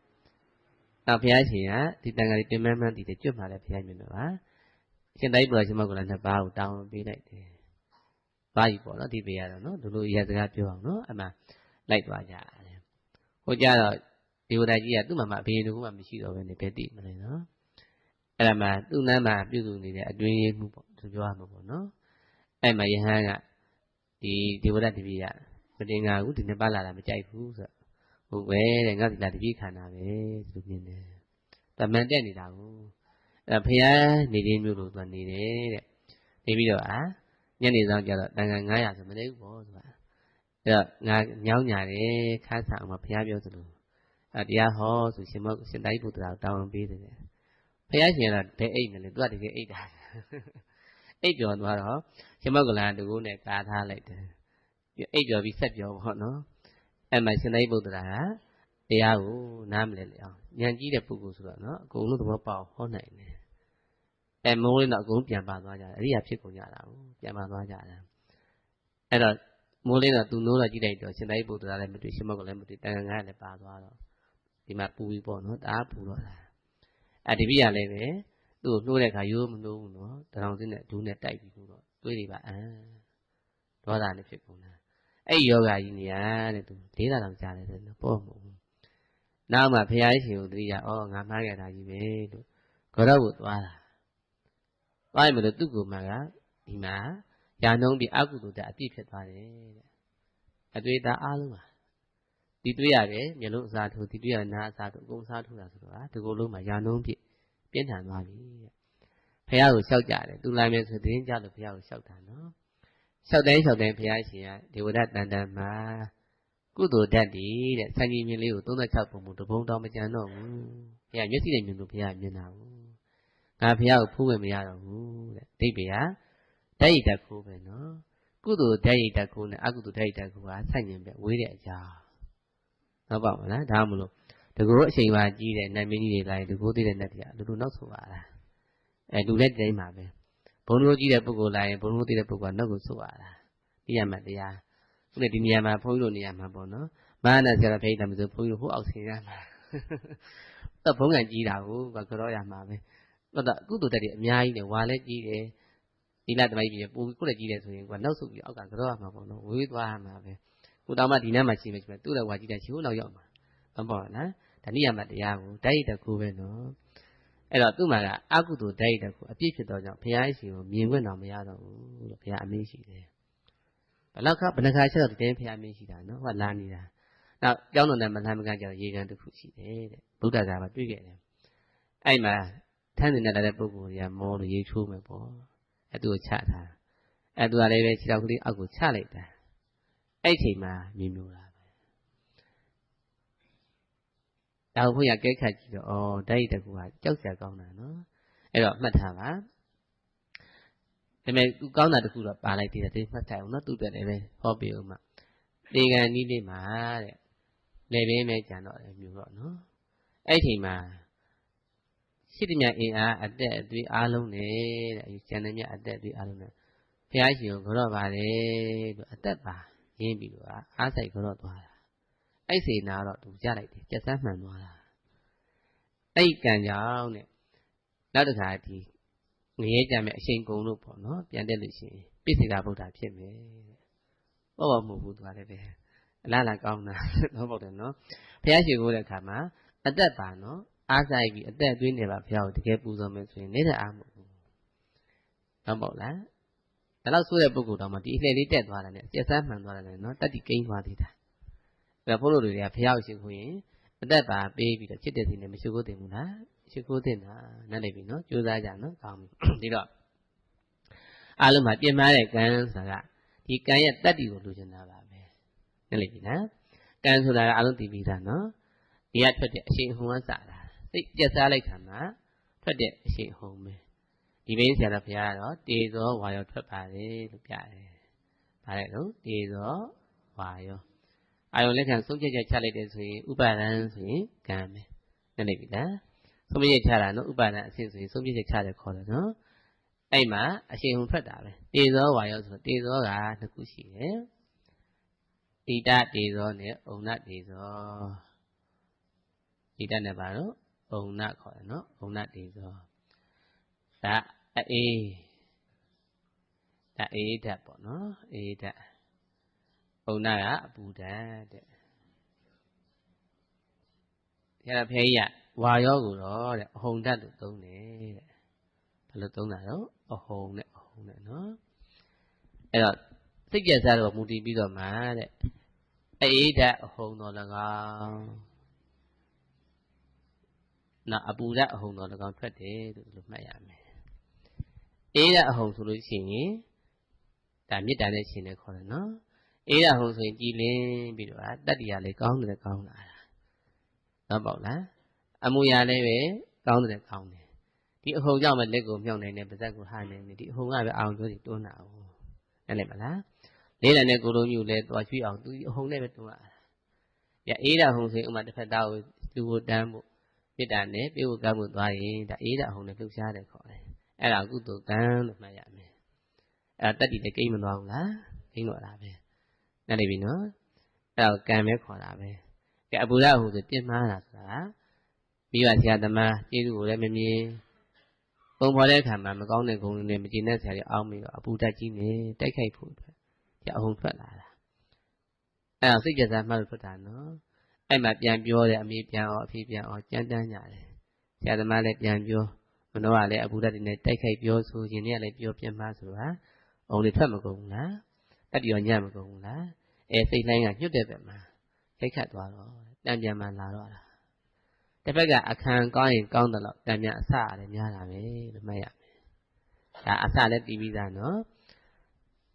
နောက်ဘုရားရှင်ကဒီတန်ခါတွေပြင်မှန်းတည်တယ်ကျွတ်မှလည်းဘုရားမြင်တော့ပါရှင်တိုင်းပေါ်ရှင်မကလည်းနှစ်ပါးကိုတောင်းပေးလိုက်တယ်။ဘာကြီးပေါ့နော်ဒီပေရတော့နော်ဒီလိုရစကားပြောအောင်နော်အမှလိုက်သွားကြတယ်။ဟိုကြတော့ဒီဝဒကြီးကသူ့မှာအဖေတကူမှမရှိတော့ဘဲနဲ့ပဲတည်မလဲနော်။အဲ့ဒါမှသူ့နားမှာပြုစုနေတဲ့အတွင်းရေးမှုပေါ့သူပြောရမှာပေါ့နော်။အဲ့မှာယဟန်ကဒီဝဒတပည့်ရမတင်ငါဘူးဒီနှစ်ပါးလာတာမကြိုက်ဘူးဆိုဟုတ်ပဲတဲ့ငါဒီလာတပည့်ခန္ဓာပဲသူမြင်တယ်။တမန်တက်နေတာကိုအဲ့ဖះနေရင်းမျိုးလို့သူနေတယ်တဲ့နေပြီးတော့ညနေဆောင်ကြတော့တန်ခါ900ဆိုမနေဘူးပေါ့ဆိုတာအဲ့တော့ငါညောင်းညာတယ်ခါဆောင်မှာဖះပြောသလိုတရားဟောဆိုရှင်တိုင်းဘုရားတောင်းပေးတယ်ဖះရှင်ကတော့ဘယ်အိတ်မလဲသူကတကယ်အိတ်တာအိတ်ပြောသွားတော့ရှင်မောကလန်တကူနဲ့ကာထားလိုက်တယ်အိတ်ပြောပြီးဆက်ပြောပေါ့နော်အဲ့မှာရှင်တိုင်းဘုရားကတရားကိုနားမလဲလေအောင်ဉာဏ်ကြီးတဲ့ပုဂ္ဂိုလ်ဆိုတော့နော်အကုန်လုံးသဘောပေါက်ဟောနိုင်တယ်မိုးလေးတော့အကုန်ပြန်ပါသွားကြတယ်အရိယာဖြစ်ကုန်ကြတာကိုပြန်ပါသွားကြတယ်အဲ့တော့ မိုးလင်းတော့သူနိုးတော့ကြည့်လိုက်တော့ရှင်သာရိပုတ္တရာလည်းမတွေ့ရှင်မောကလည်းမတွေ့တန်ခါငါလည်းပါသွားတော့ဒီမှာပူပြီးပေါ့နော်တအားပူတော့တာဒီပြရလည်းပဲသူ့ကိုနှိုးတဲ့အခါရိုးမနှိုးဘူးနော်တရောင်စင်းနဲ့ဒူးနဲ့တိုက်ပြီးတော့တွေးတွေပါဒေါသနဲ့ဖြစ်ကုန်တာအဲ့ယောဂကြီးနေရတဲ့သူ၄လတောင်ကြာတယ်ဆိုတော့ပေါ့မဟုတ်ဘူးနောက်မှဘုရားရှင်ကိုတတိယငါမှားခဲ့တာကြီးပဲလို့ခေါ်တော့ကိုသွားတာသွားရင်မလို့သူ့ကိုယ်မှကဒီမှာရာနှုံးပြီးအကုသိုလ်တဲ့အပြည့်ဖြစ်သွားတယ်တဲ့အတွေ့အကြုံအားလုံးပါဒီတွေ့ရတယ်မျိုးလုံးအစားထိုးဒီတွေ့ရနာအစားထိုးအကုန်စားထိုးတာဆိုတော့ဒီကိုယ်လုံးမှာရာနှုံးပြည့်ပြင်းထန်သွားပြီတဲ့ဘုရားကိုလျှောက်ကြတယ်သူလိုက်မယ်ဆိုတင်းကြလို့ဘုရားကိုလျှောက်တာနော်လျှောက်တိုင်းဘုရားရှင်ကဒေဝဒတန်တန်မှာကုသိုလ်ဓာတ်ဒီတဲ့စံကြီးမြင်လေးကို36ပုံမူတပုံတောင်မကြံတော့ဘူးဘုရားမျက်စိနဲ့မြင်လို့ဘုရားမြင်တာဘူးငါဘုရားကိုဖူးဝင်မရတော့ဘူးတဲ့ဒိဋ္ဌိကဓာတ်ရည်တက်ခိုးပဲနော်ကုသိုလ်ဓာတ်ရည်တက်ခိုးနဲ့အကုသိုလ်ဓာတ်ရည်တက်ခိုးကဆန့်ကျင်ပဲဝေးတဲ့အကြောင်းဟုတ်ပါမလားဒါမှမလို့တကူအချိန်ပါကြီးတဲ့နိုင်မင်းကြီးတွေလိုက်တကူသေးတဲ့နတ်တွေကလူလူနောက်ဆိုပါလားလူလက်တိုင်းမှာပဲဘုံတို့ကြီးတဲ့ပုဂ္ဂိုလ်လိုက်ရင်ဘုံတို့သေးတဲ့ပုဂ္ဂိုလ်ကနောက်ကိုဆိုပါလားဒီရမှတရားခုနဲ့ဒီနေရာမှာဘုန်းကြီးတို့နေရာမှာပေါ့နော်မာနဆရာတော်ဖိတ်တယ်မဆိုဘုန်းကြီးတို့ဟိုအောက်ဆင်းရမှာတော့ဘုံကကြီးတာကိုကြောရမှာပဲတော့ကုသိုလ်တက်တွေအများကြီးနဲ့ဝါလည်းကြီးတယ်ဒီလတမိုင်းကြီးပို့ကိုလည်းကြီးတယ်ဆိုရင်ကနောက်ဆုတ်ပြီးအောက်ကကြောရမှာပေါ့နော်ဝေးသွားမှာပဲကိုတောင်မှဒီနားမှာရှိမယ်ဆိုရင်သူ့လည်းဝါကြီးတယ်ရှိဖို့နောက်ရောက်မှာမပေါ့နော်ဒါနိယမတရားကိုဓာတ်ရည်တက်ကိုပဲနော်အဲ့တော့သူ့မှာကအကုသိုလ်ဓာတ်ရည်တက်ကိုအပြည့်ဖြစ်တော့ကြောင့်ဘုရားရှင်ကိုမြင်ခွင့်တော်မရတော့ဘူးလို့ဘုရားအမင်းရှိတယ်ဘယ်လောက်ခဘယ်နှခါချက်တော့ဒီတိုင်းဘုရားအမင်းရှိတာနော်ဟောလာနေတာနောက်ကျောင်းတော်နဲ့မလှမ်းမကမ်းကြတော့ရေကန်တစ်ခုရှိတယ်တဲ့ဗုဒ္ဓဂါမှာတွေ့ခဲ့တယ်အဲ့မှာထမ်းနေတဲ့တဲ့ပုဂ္ဂိုလ်တွေကမောလို့ရေချိုးမယ်ပေါ့အဲ့သူကိုချထားအဲ့သူကလည်းပဲခြေထောက်ကလေးအောက်ကိုချလိုက်တာအဲ့ချိန်မှာမြင်လို့တာပဲဒါဘုရားကဲခတ်ကြည့်တော့ဓာတ်ရည်တကူကကြောက်စရာကောင်းတာနော်အဲ့တော့မှတ်ထားပါဒါပေမဲ့သူကောင်းတာတခုတော့ပါလိုက်သေးတယ်ဒီမှတ်ထားအောင်နော်သူ့အတွက်လည်းပဲဟောပြအောင်မှဒီကံဤလေးမှာတဲ့လေပင်ပဲကြံတော့တယ်မျိုးတော့နော်အဲ့ချိန်မှာရှိသမျှအင်အားအတက်အသွေးအားလုံးနဲ့တဲ့ကျန်တဲ့မြတ်အတက်အသွေးအားလုံးနဲ့ဘုရားရှင်ကိုကြော့ပါတယ်လို့အသက်ပါရင်းပြီးတော့အားစိတ်ကြော့သွားတာအဲ့စေနာတော့သူကြလိုက်တယ်ကြက်စမ်းမှန်သွားတာအဲ့ကံကြောင့်တဲ့နောက်တစ်ခါဒီငရဲကြမယ်အရှိန်ကုန်လို့ပေါ့နော်ပြန်တက်လို့ရှိရင်ပိစိကဗုဒ္ဓဖြစ်မယ်ပေါ့ပေါ့မဟုတ်ဘူးသူကလည်းပဲအလားလားကောင်းတာတော့ပေါ့တယ်နော်ဘုရားရှင်ကိုတဲ့အခါမှာအသက်ပါနော်အားဆိုင်ပြီးအသက်သွင်းနေပါဘုရားကိုတကယ်ပူဇော်မယ်ဆိုရင်နေတဲ့အားမဟုတ်ဘူးဟုတ်ပေါ့လားဒါတော့ဆိုတဲ့ပုဂ္ဂိုလ်တော်မှာဒီအလှည့်လေးတက်သွားတယ်နဲ့ကျက်စမ်းမှန်သွားတယ်နော်တတ်တိကိန်းသွားသေးတာအဲ့တော့ဘုလိုတွေကဘုရားကိုရှိခိုးရင်အသက်ပါပေးပြီးတော့ချစ်တဲ့စီနဲ့မရှိခိုးတင်ဘူးလားရှိခိုးတင်တာနားလည်ပြီနော်ကြိုးစားကြနော်ကောင်းပြီဒီတော့အားလုံးမှာပြင်မာတဲ့ကံဆိုတာဒီကံရဲ့တတ်တိကိုလိုချင်တာပါပဲနားလည်ပြီနော်ကံဆိုတာကအားလုံးသိပြီးသားနော်ဒီကထွက်တဲ့အရှိန်ဟုန်ကစတာစိတ်ပြက်စားလိုက်တာမှာထွက်တဲ့အရှိန်ဟုန်ပဲဒီဘင်းဆရာတော်ဘုရားကတော့တေဇောဝါယောထွက်ပါတယ်လို့ပြတယ်။ဒါလည်းလို့တေဇောဝါယောအာယုံလက်ခံဆုံးဖြတ်ချက်ချလိုက်တယ်ဆိုရင်ဥပါဒံဆိုရင်ကံပဲ။နားလည်ပြီလား။ဆုံးဖြတ်ချက်ချတာနော်ဥပါဒံအဆင့်ဆိုရင်ဆုံးဖြတ်ချက်ချတယ်ခေါ်တယ်နော်။အဲ့မှာအရှိန်ဟုန်ထွက်တာပဲ။တေဇောဝါယောဆိုတော့တေဇောကနှစ်ခုရှိတယ်။ဣတတေဇောနဲ့ဩနတေဇောဣတနဲ့ပါတော့ဩနခေါ်တယ်နော်ဩနတေဇောဒါအေးဓာတ်ပေါ့နော်အေးဓာတ်ဩနကအပူဓာတ်တဲ့ဒါတော့ဖေးရဝါရောကိုတော့တဲ့အဟုန်ဓာတ်လို့သုံးတယ်တဲ့ဘယ်လိုသုံးတာတော့အဟုန်နဲ့နော်အဲ့တော့စိတ်ကြက်စားတော့မူတည်ပြီးတော့မှတဲ့အေးဓာတ်အဟုန်တော်၎င်းနော်အပူဓာတ်အဟုန်တော်၎င်းထွက်တယ်လို့မှတ်ရမယ်အေးဓာတ်အဟုန်ဆိုလို့ရှိရင်ဒါမေတ္တာနဲ့ရှင်တယ်ခေါ်တယ်နော်အေးဓာတ်အဟုန်ဆိုရင်ကြည်လင်းပြီးတော့တတ္တိရလေးကောင်းတယ်ကောင်းလာတာနော်ပေါ့လားအမူအရာလည်းပဲကောင်းတယ်ကောင်းတယ်ဒီအဟုန်ကြောင့်ပဲလက်ကိုမြှောက်နိုင်တယ်ပါးစပ်ကိုဟာနိုင်တယ်ဒီအဟုန်ကပဲအောင်ကျိုးတွေတွန်းတာဟုတ်နားလည်မလားလေးလံနဲ့ကိုလိုမျိုးလဲသွားချွေးအောင်သူအဟုန်နဲ့ပဲတွန်းရတာရအေးဓာတ်အဟုန်ဆိုရင်ဥမာတစ်ဖက်သားကိုလူကိုတန်းဖို့မေတ္တာနဲ့ပြေဝကမှုသွားရင်ဒါအေးဓာတ်အဟုန်နဲ့လှုပ်ရှားတယ်ခေါ်တယ်အဲ့ဒါကုသိုလ်ကံလို့မှတ်ရမယ်အဲ့ဒါတတ္တိလည်းကိန်းမသွားဘူးလားကိန်းတော့တာပဲ နားလည်ပြီနော်အဲ့တော့ကံပဲခေါ်တာပဲကဲအပူဓာတ်ဟိုဆိုပြင်းမှားတာဆိုတာမိဘဆရာသမားကျေးဇူးကိုလည်းမမြင်ပုံပေါ်တဲ့အခါမှာမကောင်းတဲ့ဂုဏ်တွေနဲ့မကျေနပ်ဆရာတွေအောင်းပြီးတော့အပူဓာတ်ကြီးနေတိုက်ခိုက်ဖို့အတွက်ကြာအုံထွက်လာတာအဲ့တော့စိတ်ကြစားမှတ်လို့ထွက်တာနော်အဲ့မှာပြန်ပြောတယ်အမေပြန်အောင်အဖေပြန်အောင်ကြမ်းတမ်းကြတယ်ဆရာသမားလည်းပြန်ပြောမနှောကလည်းအပူဓာတ်တွေနဲ့တိုက်ခိုက်ပြောဆိုရင်လည်းပြောပြင်းမှားဆိုတာအုံတွေထွက်မကုန်ဘူးလားတက်ပြောညံ့မကုန်ဘူးလားစိတ်လိုင်းကညှွတ်တဲ့ဘက်မှာရိုက်ခတ်သွားတော့တံပြန်မှလာတော့တာတစ်ဖက်ကအခန်းကောင်းရင်ကောင်းတယ်လို့တံပြန်အစရတယ်များတာပဲလို့မှတ်ရမယ်ဒါအစလည်းပြီးပြီးသားနော်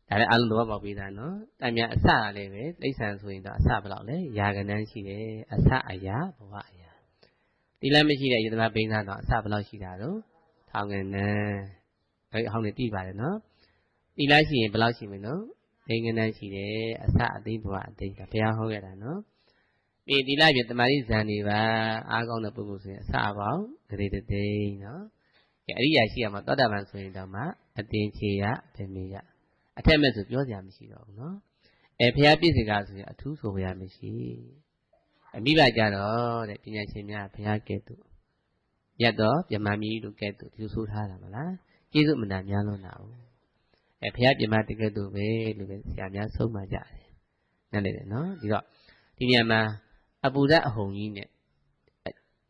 ဒါလည်းအလုံးတော့ပေါက်ပြီးသားနော်တံပြန်အစရလည်းပဲသိဆန်ဆိုရင်တော့အစဘယ်လောက်လဲရာကဏန်းရှိတယ်အစအရာဘဝအရာဒီလည်းမရှိတဲ့ယတနာဘိန်းသားတော့အစဘယ်လောက်ရှိတာတော့ထောင်ငန်းအဲ့ဟောင်းနေတိပါတယ်နော်ဒီလည်းရှိရင်ဘယ်လောက်ရှိမလဲနော်ဒိင္ကနန်းရှိတယ်အစအသိဘဝအသိကဘုရားဟောခဲ့တာနော်ဒီလိုက်ပြတမာတိဇန်တွေပါအားကောင်းတဲ့ပုဂ္ဂိုလ်ဆိုရင်အစပေါင်းဂရေတသိန်းနော်အရိယာရှိရမှာသောတာပန်ဆိုရင်တော့မှအတင်ချေရဗေမေရအထက်မဲ့ဆိုပြောစရာမရှိတော့ဘူးနော်ဘုရားပြည့်စင်ကဆိုရင်အထူးဆိုရမရှိအမိဘကြတော့တဲ့ပညာရှင်များဘုရားကဲ့သို့ရတ်တော့ပြမမီလို့ကဲ့သို့ဒီလိုဆိုထားတာမလားကျေးဇူးမနာများလို့နာဘူးဘုရားပြမတကယ်သို့ပဲလို့ပဲဆရာများဆုံးမကြတယ်နားလည်တယ်နော်ဒီတော့ဒီနေရာမှာအပူဓာတ်အဟုန်ကြီးနဲ့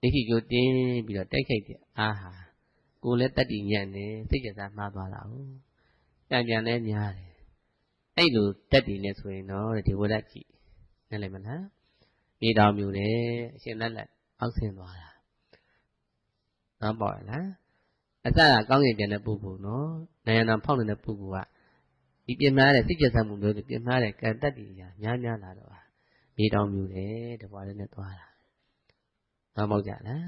ဒိဋ္ဌိကိုတင်းပြီးတော့တိုက်ခိုက်တဲ့အားဟာကိုယ်လည်းတတ္တိညံ့နေစိတ်ကြစားမှားသွားတာဟုတ်တံပြန်လည်းများတယ်အဲ့လိုတက်တည်နေဆိုရင်တော့ဒီဝိဓာတ်ကြည့်နားလည်မလားမြေတောင်မျိုးတယ်အရှင်လက်လက်အောက်ဆင်းသွားတာနော်ပေါ့လားအစကကောင်းကင်ပြန်တဲ့ပုဂ္ဂိုလ်နော်နိုင်ငံတော်ဖောက်နေတဲ့ပုဂ္ဂိုလ်ကဒီပြင်မာတဲ့စိတ်ကြစားမှုမျိုးတွေပြင်မာတဲ့ကံတတ္တိညာများလာတော့မြေတောင်မျိုးတယ်တပွားလေးနဲ့သွားတာနော်မဟုတ်ကြလား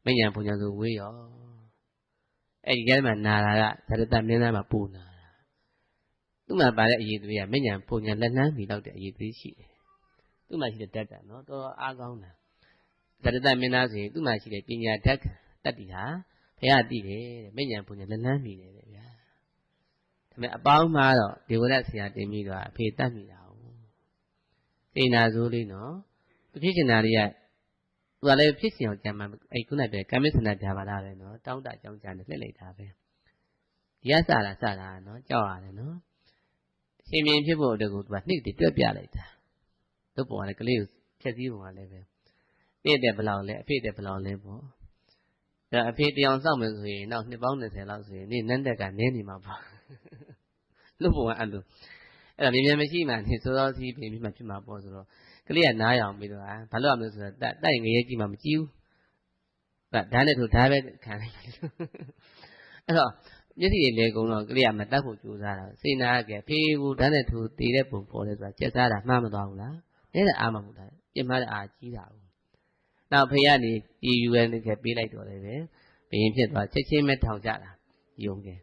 မဉ္ဇဉ်ဘုံညာဆိုဝေးရောအဲ့ဒီကဲမှာနာတာကဇရတမင်းသားမှာပူနာတာသူ့မှာပါတဲ့အရေးသွေးကမဉ္ဇဉ်ဘုံညာလက်လန်းမီလောက်တဲ့အရေးသွေးရှိတယ်သူ့မှာရှိတဲ့ဓာတ်ကနော်တော်တော်အားကောင်းတာဇရတမင်းသားဆိုရင်သူ့မှာရှိတဲ့ပညာဓာတ်တတ္တိဟာဘုရားသိတယ်တဲ့မဉ္ဇဉ်ဘုံညာလက်လန်းမီတယ်တဲ့ဗျာဒါပေမဲ့အပေါင်းမှာတော့ဒီဝရဆရာတင်ပြီးတော့အဖေတတ်မိတာစေနာဆိုးလေးနော်ဖြစ်ချင်တာတွေကသူကလည်းဖြစ်ချင်အောင်ကြံမှာအဲ့ခုနကကမ္မစနာဓာပါလာပဲနော်တောင်းတအကြောင်းကြံနဲ့လှည့်လိုက်တာပဲဒီကစတာနော်ကြောက်ရတယ်နော်ရှင်မြင်ဖြစ်ဖို့အတွက်ကိုသူကနှိမ့်တည်တွက်ပြလိုက်တာတို့ပေါ်ကလည်းကလေးကိုဖြည့်စည်းပုံကလည်းပဲပြည့်တဲ့ဘလောက်လဲအဖေတဲ့ဘလောက်လဲပေါ့ဒါအဖေတရားစောင့်မယ်ဆိုရင်နောက်နှစ်ပေါင်း20လောက်ဆိုရင်နန်းတက်ကနင်းနေမှာပေါ့လို့ပုံကအဲ့လိုအဲ့ဒါမြင်မြန်မရှိမှနေစောစောစီးပြင်ပြီးမှဖြစ်မှာပေါ့ဆိုတော့ကလေးကနားရအောင်ပြီးတော့ဘာလို့ရမလဲဆိုတော့တိုက်ငရဲကြည့်မှမကြည့်ဘူးဓာတ်နဲ့ထိုးဓာတ်ပဲခံလိုက်အဲ့တော့မျက်စိတွေလဲကုန်တော့ကလေးကမတတ်ဖို့ကြိုးစားတာစေနာကဖေးကိုဓာတ်နဲ့ထိုးတည်တဲ့ပုံပေါ်လဲဆိုတာကျက်စားတာမှားမသွားဘူးလားအဲ့ဒါအားမဟုတ်တာပြင်မတဲ့အားကြီးတာဘူးနောက်ဖေးကနေဒီယူရနေခဲ့ပေးလိုက်တော့လေပဲဘယင်ဖြစ်သွားချက်ချင်းပဲထောင်ကြတာယုံတယ်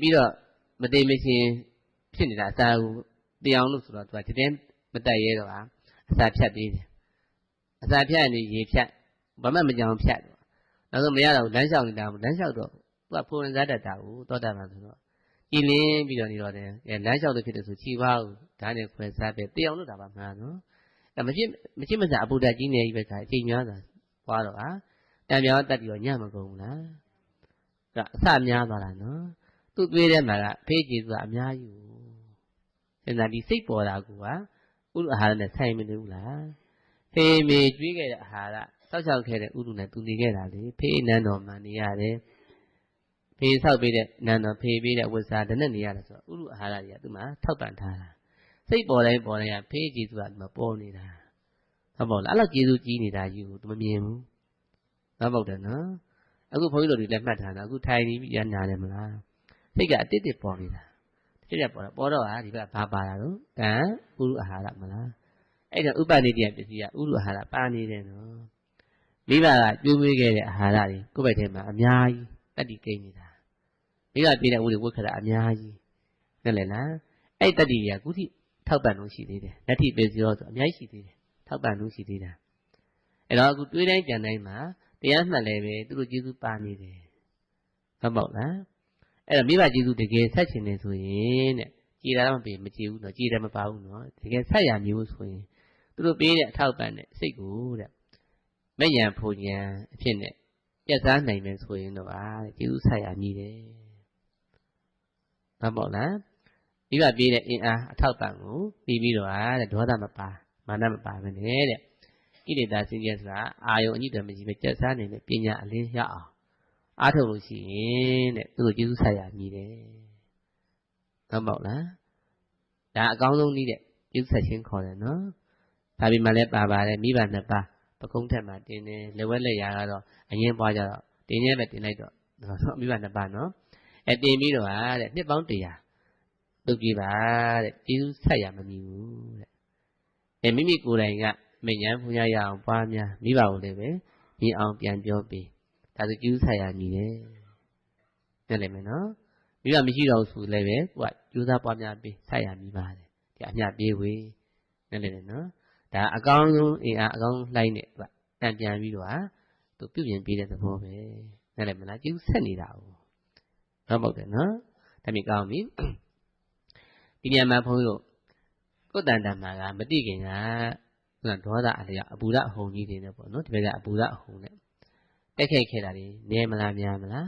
ပြီးတော့မတိမရှင်ဖြစ်နေတာအစာကိုတရားလို့ဆိုတော့သူကတည်းမတက်ရဲတော့အစာဖြတ်ပေးတယ်အစာဖြတ်ရင်ရေဖြတ်ဘာမှမကြောင်ဖြတ်တော့နောက်ဆုံးမရတော့လမ်းလျှောက်နေတာလမ်းလျှောက်တော့သူကဖိုးရင်စားတတ်တာကိုသောတာပန်ဆိုတော့ကြည်လင်းပြီးတော့နေတော့တယ်လမ်းလျှောက်လို့ဖြစ်တယ်ဆိုခြိပါဦးဓာတ်နဲ့ခွဲစားပဲတရားလို့တာပါမှားနော်အဲမဖြစ်မစားအပူဓာတ်ကြီးနေပြီပဲခါအချိန်များတာပွားတော့တံပြောင်းတက်ပြီးတော့ညမကုန်ဘူးလားဒါအစများသွားတာနော်သူ့သွေးထဲမှာကဖေးကြည်သူကအများကြီးစဉ်းစားဒီစိတ်ပေါ်တာကဥဒ္ဓအာဟာရနဲ့ဆိုင်မနေဘူးလားဖေးမေကျွေးခဲ့တဲ့အာဟာရစောက်ချောက်ခဲ့တဲ့ဥဒ္ဓနဲ့သူနေခဲ့တာလေဖေးနန်းတော်မှာနေရတယ်ဖေးဆောက်ပေးတဲ့နန်းတော်ဖေးပေးတဲ့ဝိစာတနဲ့နေရတယ်ဆိုတော့ဥဒ္ဓအာဟာရတွေကသူ့မှာထောက်ပံ့ထားတာစိတ်ပေါ်တိုင်းကဖေးကြည်သူကဒီမှာပေါ်နေတာဟုတ်ပါလားအဲ့လိုကျေစုကြီးနေတာယူသူမမြင်ဘူးဟုတ်ပါတယ်နော်အခုဘုန်းကြီးတို့တွေလည်းမှတ်ထားတာအခုထိုင်နေပြီးရနာတယ်မလားစိတ်ကအတစ်ပေါ်နေတာဖြစ်ရပေါ်တော့ဒီဘက်ဘာပါတာတော့ကံဥရုအာဟာရမလားအဲ့ဒါဥပနိတိယပစ္စည်းကဥရုအာဟာရပါနေတယ်နော်မိဘကကျွေးမွေးခဲ့တဲ့အာဟာရတွေကိုယ့်ဘက်ထဲမှာအများကြီးတတ္တိကိန်းနေတာမိဘပြတဲ့ဥတွေဝတ်ခရအများကြီးနဲ့လေလားအဲ့တတ္တိကကုသထောက်ပံ့လို့ရှိသေးတယ်လက်ထိပစ္စည်းရောဆိုအများကြီးရှိသေးတယ်ထောက်ပံ့လို့ရှိသေးတာအဲ့တော့အခုတွေးတိုင်းကြံတိုင်းမှာတရားမှတ်လည်းပဲသူတို့ကျေးဇူးပါနေတယ်ဟုတ်ပါ့လားအဲ့တော့မိဘကျေးဇူးတကယ်ဆက်ရှင်နေဆိုရင်တဲ့ကြ ကြေတာတော့မကြေဘူးနော်ကြေတယ်မပါဘူးနော်တကယ်ဆက်ရမြည်ဖို့ဆိုရင်သူတို့ပေးတဲ့အထောက်ပံ့နဲ့စိတ်ကိုတဲ့မဲ့ရန်ဖူရန်အဖြစ်နဲ့ပြတ်သားနိုင်မယ်ဆိုရင်တော့တဲ့ကျေးဇူးဆက်ရမြည်တယ်ဟုတ်ပေါ့လားမိဘပေးတဲ့အင်အားအထောက်ပံ့ကိုပြီးတော့တဲ့ဒေါသမပါမာနမပါဘဲနဲ့တဲ့ဣတိတာစင်ကြယ်ဆိုတာအာယုံအညစ်တမရှိပဲပြတ်သားနိုင်တဲ့ပညာအလင်းရအောင်အားထုတ်လို့ရှိရင်တဲ့သူတို့ကျေးဇူးဆက်ရမြည်တယ်ဟုတ်ပေါ့လားဒါအကောင်းဆုံးနည်းတဲ့ကျေးဇူးဆက်ခြင်းခေါ်တယ်နော်ဒါပေမဲ့လည်းပါပါတယ်မိဘနှစ်ပါးပကုံးထက်မှာတင်းတယ်လက်ဝဲလက်ရာကတော့အရင်ပွားကြတော့တင်းရဲပဲတင်လိုက်တော့မိဘနှစ်ပါးနော်တင်ပြီးတော့တဲ့နှစ်ပေါင်း100တုတ်ကြည့်ပါတဲ့ကျေးဇူးဆက်ရမမြည်ဘူးတဲ့မိမိကိုယ်တိုင်ကမဉ္ဇဉ်ဖူရရအောင်ပွားများမိဘကိုလည်းပဲမြင်အောင်ပြန်ပြောပေးဒါဆိုကျေးဇူးဆက်ရမြည်တယ်နဲ့လည်းမယ်နော်မိဘမရှိတော့ဆိုလည်းပဲကိုကကြိုးစားပွားများပေးဆက်ရမြည်ပါတယ်ဒီအမြပြေးဝေးနဲ့လည်းနော်ဒါအကောင်းဆုံးအင်အားအကောင်းလှိုင်းနဲ့တန်ပြန်ပြီးတော့သူပြုပြင်ပေးတဲ့သဘောပဲနဲ့လည်းမလားကျေးဇူးဆက်နေတာဟုတ်ပေါ့တယ်နော်ဒါမြင်ကောင်းပြီဒီညမှာဘုန်းကြီးတို့ကိုယ်တန်တန်မှာကမတိခင်ကဒေါသအလျောက်အပူရအဟုန်ကြီးတွေနဲ့ပေါ့နော်ဒီဘက်ကအပူရအဟုန်နဲ့တက်ခဲ့ခဲ့တာတွေနေမလားများမလား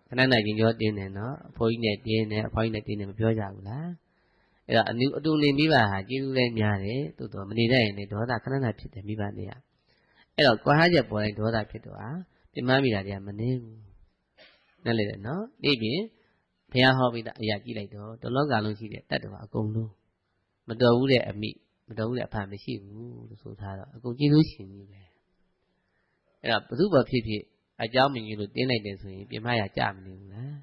ခဏနိုင်ရင်ပြောတင်းတယ်နော်အဖိုးကြီးနဲ့တင်းတယ်အဖွားကြီးနဲ့တင်းတယ်မပြောကြဘူးလားအဲ့တော့အတူနေမိဘဟာကျေးဇူးလည်းများတယ်တိုးတော့မနေတတ်ရင်လည်းဒေါသခဏခဏဖြစ်တယ်မိဘတွေကအဲ့တော့ကွာဟချက်ပေါ်တိုင်းဒေါသဖြစ်တော့ပြမမိတာတွေကမနေဘူးနဲ့လေနော်ဒီပြင်ဘုရားဟောပြီးသားအရာကြည့်လိုက်တော့တလောကလုံးရှိတဲ့တတ္တဝါအကုန်လုံးမတော်ဘူးတဲ့အမိမတော်ဘူးတဲ့အဖမရှိဘူးလို့ဆိုထားတော့အကုန်ကျေးဇူးရှင်ကြီးပဲအဲ့တော့ဘုသူ့ဘောဖြစ်ဖြစ်အကြောင်းမင်းကြီးလို့တင်းလိုက်တယ်ဆိုရင်ပြမရကြမနေဘူးလား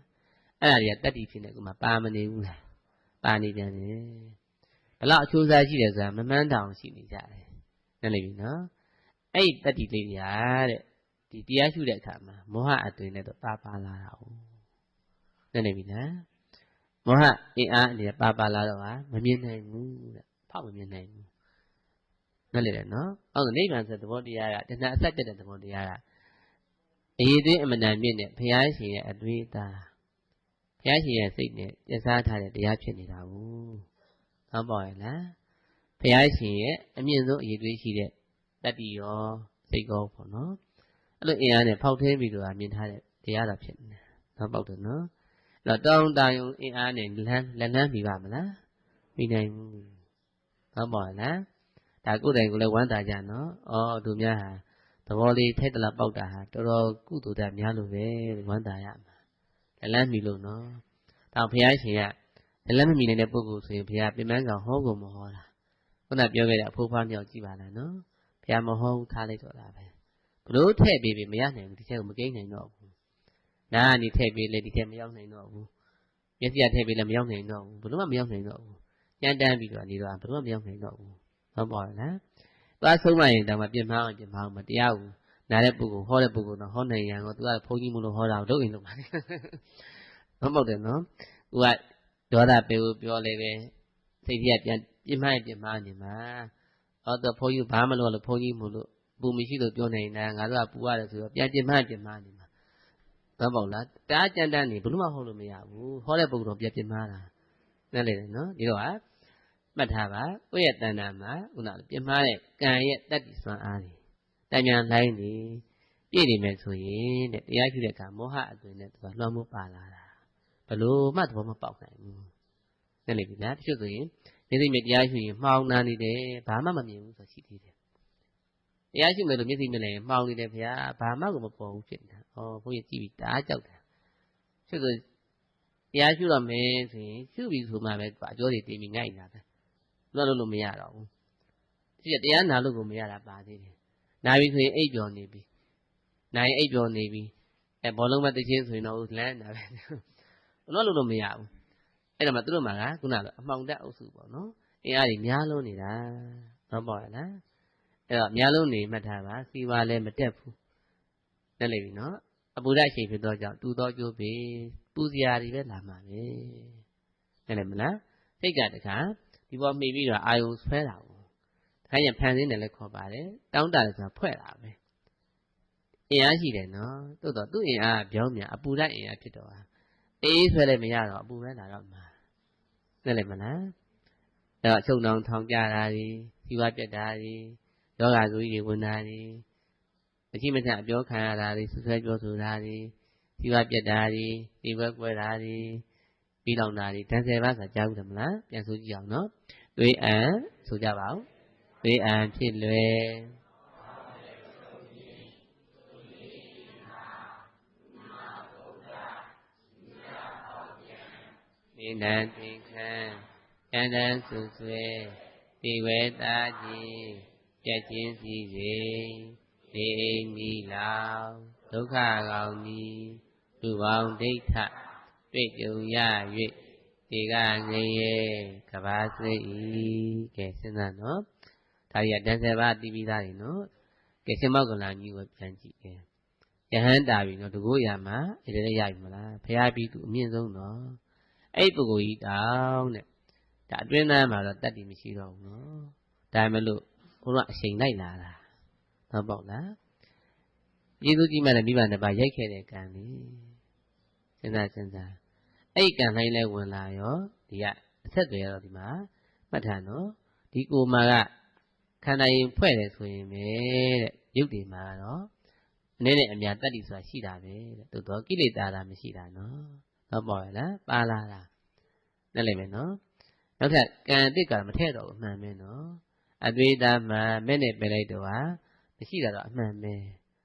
အဲ့ဒါတွေကတတ္တိဖြစ်နေကူမှပါမနေဘူးလားပါနေပြန်တယ်ဘလောက်အချိုးစားရှိတယ်ဆိုတာမမှန်းတောင်ရှိနေကြတယ်နဲ့လေပြီနော်အဲ့ဒီတတ္တိလေးတွေဟာတဲ့ဒီတရားရှုတဲ့အခါမှာမောဟအသွင်နဲ့တော့ပါလာတာ哦နဲ့နေပြီလားမောဟအင်အားအနေနဲ့ပါလာတော့မမြင်နိုင်ဘူးတဲ့ဖောက်မမြင်နိုင်ဘူးနဲ့လေနော်အော်နိဗ္ဗာန်ဆိုတဲ့သဘောတရားကတဏှာအဆက်ပြတဲ့သဘောတရားကအရေးသွေးအမှန်တန်မြင့်တဲ့ဘုရားရှင်ရဲ့အတွေ့အတာဘုရားရှင်ရဲ့စိတ်နဲ့ပြစားထားတဲ့တရားဖြစ်နေတာဘူးဟောပေါ်ရလားဘုရားရှင်ရဲ့အမြင့်ဆုံးအရေးသွေးရှိတဲ့တတ္တိရောစိတ်ကောပေါ့နော်အဲ့လိုအင်အားနဲ့ဖောက်ထွင်းပြီးတော့မြင်ထားတဲ့တရားတော်ဖြစ်နေတယ်ဟောပေါက်တယ်နော်အဲ့တော့တောင်းတယုံအင်အားနဲ့လက်လန်းမိပါမလားမိနိုင်ဘူးဟောပေါ်ရလားဒါကိုယ်တိုင်ကိုလည်းဝမ်းသာကြနော်ဩသူများဟာသဘောလေးထိုက်တလားပေါက်တာဟာတော်တော်ကုသိုလ်တတ်များလို့ပဲဝမ်းသာရမှာလက်လန်းမိလို့နော်ဒါဘုရားရှင်ကလက်လန်းမမိနိုင်တဲ့ပုဂ္ဂိုလ်ဆိုရင်ဘုရားပြမန်းကောင်ဟောကုန်မဟောတာခုနပြောခဲ့တဲ့အဖိုးဖွားမြောက်ကြည့်ပါလားနော်ဘုရားမဟောဘူးထားလိုက်တော့တာပဲဘလို့ထည့်ပေးပြီးမရနိုင်ဘူးဒီချက်ကိုမကိန်းနိုင်တော့ဘူးနားကနေထည့်ပေးလေဒီချက်မရောက်နိုင်တော့ဘူးမျက်စိကထည့်ပေးလည်းမရောက်နိုင်တော့ဘူးဘလို့မှမရောက်နိုင်တော့ဘူးညှတန်းပြီးတော့နေတော့ဘလို့မှမရောက်နိုင်တော့ဘူးဟုတ်ပါလားသွားဆုံးမရင်တောင်မှပြင်မအောင်မတရားဘူးနားတဲ့ပုဂ္ဂိုလ်ဟောတဲ့ပုဂ္ဂိုလ်တော့ဟောနိုင်ရန်ကိုသူကဘုန်းကြီးမလို့ဟောတာကိုလုပ်ရင်လုပ်ပါလေဟုတ်ပေါ့တယ်နော်သူကဒေါသပေကိုပြောလေပဲစိတ်ကြီးကပြန်ပြင်မရင်ပြင်မနေမှာတော့ဘုန်းကြီးဘာမလို့လို့ဘုန်းကြီးမလို့ပူမရှိလို့ပြောနေတာငါတို့ကပူရတယ်ဆိုတော့ပြန်ပြင်မနေမှာဟုတ်ပေါ့လားတားကြမ်းတမ်းနေဘလို့မှဟောလို့မရဘူးဟောတဲ့ပုဂ္ဂိုလ်တော့ပြန်ပြင်မတာနဲ့လေနော်ဒီတော့မှတ်ထားပါကိုယ့်ရဲ့တဏ္ဍာမှာခုနပြင်းမာတဲ့ကံရဲ့တတ္တိစွမ်းအားတွေတဏ္ဍာလိုင်းနေပြည့်နေမယ်ဆိုရင်တဲ့တရားရှိတဲ့ကမောဟအသွင်နဲ့သူကလွှမ်းမိုးပါလာတာဘလို့မှသဘောမပေါက်နိုင်ဘူးနဲ့လေပြီလားတချို့ဆိုရင်နေသိမြတရားရှိရင်မှောင်နာနေတယ်ဘာမှမမြင်ဘူးဆိုရှိသေးတယ်တရားရှိမယ်လို့မျက်စိမြင်လိုက်ရင်မှောင်နေတယ်ဗျာဘာမှကိုမပေါ်ဘူးဖြစ်နေတာဩဘုန်းကြီးကြည့်ပြီးတအားကြောက်တယ်တချို့ဆိုတရားရှိတော့မယ်ဆိုရင်ရှုပြီးဆိုမှပဲအကျော်တွေတင်ပြီးငိုက်နေတာပဲလွတ်လို့မရတော့ဘူးဒီတရားနာလို့ကိုမရတာပါသေးတယ်နာပြီဆိုရင်အိပ်ပျော်နေပြီနာရင်အိပ်ပျော်နေပြီဘောလုံးမတချင်းဆိုရင်တော့လမ်းနာပဲလွတ်လို့မရဘူးအဲ့တော့မှသူတို့မှာကခုနကအမှောင်တက်အုပ်စုပေါ့နော်အင်အားကြီးများလုံးနေတာတော့ပေါ့ရလားအဲ့တော့များလုံးနေမှတ်ထားပါစီဝါလည်းမတက်ဘူးတက်လိမ့်ပြီနော်အပူဓာတ်ရှိဖြစ်တော့ကြောင့်တူတော့ကျိုးပြီပူစရာတွေပဲလာမှာပဲတက်လိမ့်မလားစိတ်ကတခါဒီပေါ်မှီပြီးတော့အာယုံဆွဲတာကိုဒါရင်ဖန်ဆင်းတယ်လည်းခေါ်ပါတယ်တောင်းတတယ်ဆိုတာဖွဲ့တာပဲအင်အားရှိတယ်နော်သို့တော့သူ့အင်အားကပြောင်းမြန်အပူဓာတ်အင်အားဖြစ်တော့အေးဆွဲလည်းမရတော့အပူပဲလာတော့မှာ နဲ့လည်းမလားအဲ့တော့ချုပ်နှောင်ထောင်ကြတာတွေစီဝါပြက်တာတွေယောဂဆိုကြီးတွေဝင်တာတွေအချိမထအပြောခံရတာတွေဆွဆွဲပြောဆိုတာတွေစီဝါပြက်တာတွေဒီဘက်ကွဲတာတွေပြီးလောင်တာတွေတန်ဆယ်ပါးဆိုကြားဘူးတယ်မလားပြန်ဆိုကြည့်အောင်နော်သွေးအံဆိုကြပါဦးသွေးအံဖြစ်လွယ်နေနံသင်္ခန်းကျန်တန်းဆူဆွဲဒီဝဲသားကြီးပြက်ချင်းစီစေနေအိမ်မိလောင်ဒုက္ခကောင်နီလူပေါင်းဒိဋ္ဌတွေ့ကြုံရ၍ဒီကငရေကဘာစိတ်ဤကဲစဉ်းစားနော်ဒါရီကတန်ဆယ်ပါးတီးပြီးသားတွေနော်ကဲရှင်မောက်ကလာကြီးကိုပြန်ကြည့်ကဲယဟန်တာပြီနော်တကူရမှာအဲ့ဒါလည်းရပြီမလားဖရာပြီးသူအမြင့်ဆုံးနော်အဲ့ပုဂ္ဂိုလ်ကြီးတောင်းတဲ့ဒါအတွင်းသားမှာတော့တတ်တည်မရှိတော့ဘူးနော်ဒါမှမလို့ဘုရားအချိန်လိုက်လာတာဟုတ်ပေါ့လားယေရှုကြီးမှလည်းမိဘနှစ်ပါးရိုက်ခဲ့တဲ့ကံလေးစဉ်းစားအဲ့ကံလိုက်လဲဝင်လာရောဒီကအဆက်တွေရတော့ဒီမှာမှတ်ထားနော်ဒီကိုမာကခန္ဓာရင်ဖွဲ့တယ်ဆိုရင်ပဲတဲ့ရုပ်တွေမှာတော့အနေနဲ့အများတတ်တည်ဆိုတာရှိတာပဲတဲ့သို့တော့ကိလေသာတာမရှိတာနော်ဟုတ်ပါရဲ့လားပါလာတာနဲ့လည်းပဲနော်နောက်ထပ်ကံအစ်ကမထည့်တော့ဘူးအမှန်ပဲနော်အသွေးသားမှာမဲ့နဲ့ပယ်လိုက်တော့ဟာမရှိတာတော့အမှန်ပဲ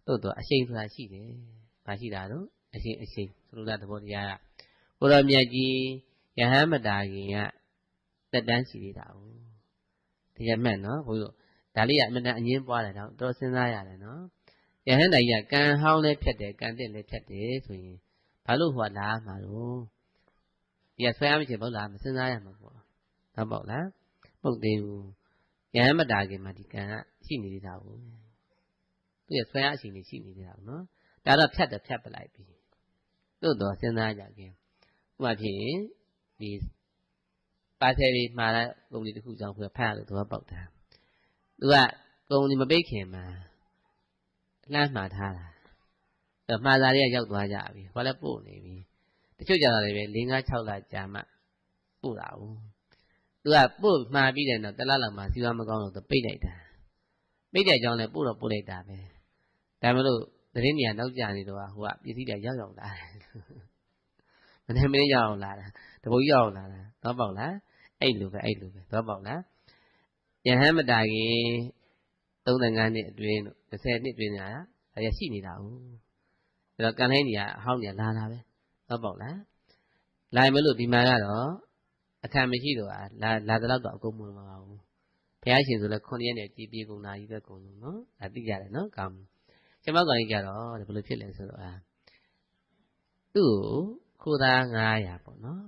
သို့တော့အရှိန်ဆိုတာရှိတယ်ဘာရှိတာတော့အရှိန်ဆိုလိုတာသဘောတရားကကိုရောမြတ်ကြီးယဟန်မတာခင်ကတက်တန်းရှိသေးတာဟုတ်တရားမှတ်နော်ဘုရားဒါလေးကအမှန်တန်အငင်းပွားတယ်တော့တော်စဉ်းစားရတယ်နော်ယဟန်တိုင်ကကံဟောင်းလည်းဖြတ်တယ်ကံတက်လည်းဖြတ်တယ်ဆိုရင်ဘာလို့ဟောလာမှာတော့ဒီကဆွဲရမရှိဘူးလားမစဉ်းစားရမှာပေါ့ဟုတ်ပေါ့လားပုတ်သေးဘူးယဟန်မတာခင်မှာဒီကံကရှိနေသေးတာဟုတ်သူကဆွဲရအချိန်နေရှိနေသေးတာနော်ဒါတော့ဖြတ်တယ်ဖြတ်ပလိုက်ပြီသို့တော့စဉ်းစားကြခင်ဥပမာဖြင့်ဒီပါဆယ်လေးမှာတဲ့ကုမ္ပဏီတစ်ခုကြောင့်ဖတ်ရလို့သဘောပေါက်တာသူကကုမ္ပဏီမပိတ်ခင်မှာလှမ်းမှားထားတာအဲ့မှားသားတွေကရောက်သွားကြပြီဟောလည်းပို့နေပြီတချို့ကြတာလည်းပဲ၄၅6လကြာမှပို့တာဘူးသူကပို့မှားပြီးတယ်တော့တလားလောက်မှစီဝါမကောင်းလို့သူပိတ်လိုက်တာပိတ်တဲ့အကြောင်းလည်းပို့တော့ပို့လိုက်တာပဲဒါမှမဟုတ်သတင်းကြီးကနောက်ကျနေတော့ဟိုကပစ္စည်းတွေရောက်လာတယ်မနေ့မင်းရောက်လာတာတပုတ်ရောက်လာတာတော့ပေါ့လားအဲ့လိုပဲတော့ပေါ့လားယဟန်မတာခင်35နှစ်အတွင်းလို့20နှစ်အတွင်းညာဒါရရှိနေတာဟုတ်အဲ့တော့ကံလိုင်းကြီးကအဟောင်းကြီးလာပဲတော့ပေါ့လားလာမလို့ဒီမှာကတော့အခါမရှိတော့လာတော့တော့အကုန်မလို့မပါဘူးဘုရားရှင်ဆိုလဲ9ရက်နဲ့ကြည်ပြေကုန်တာကြီးပဲကုန်လို့နော်ဒါသိကြတယ်နော်ကောင်းရှင်မောက်ကောင်ကြီးကြတော့ဘယ်လိုဖြစ်လဲဆိုတော့သူ့ကိုခိုးသား900ပေါ့နော်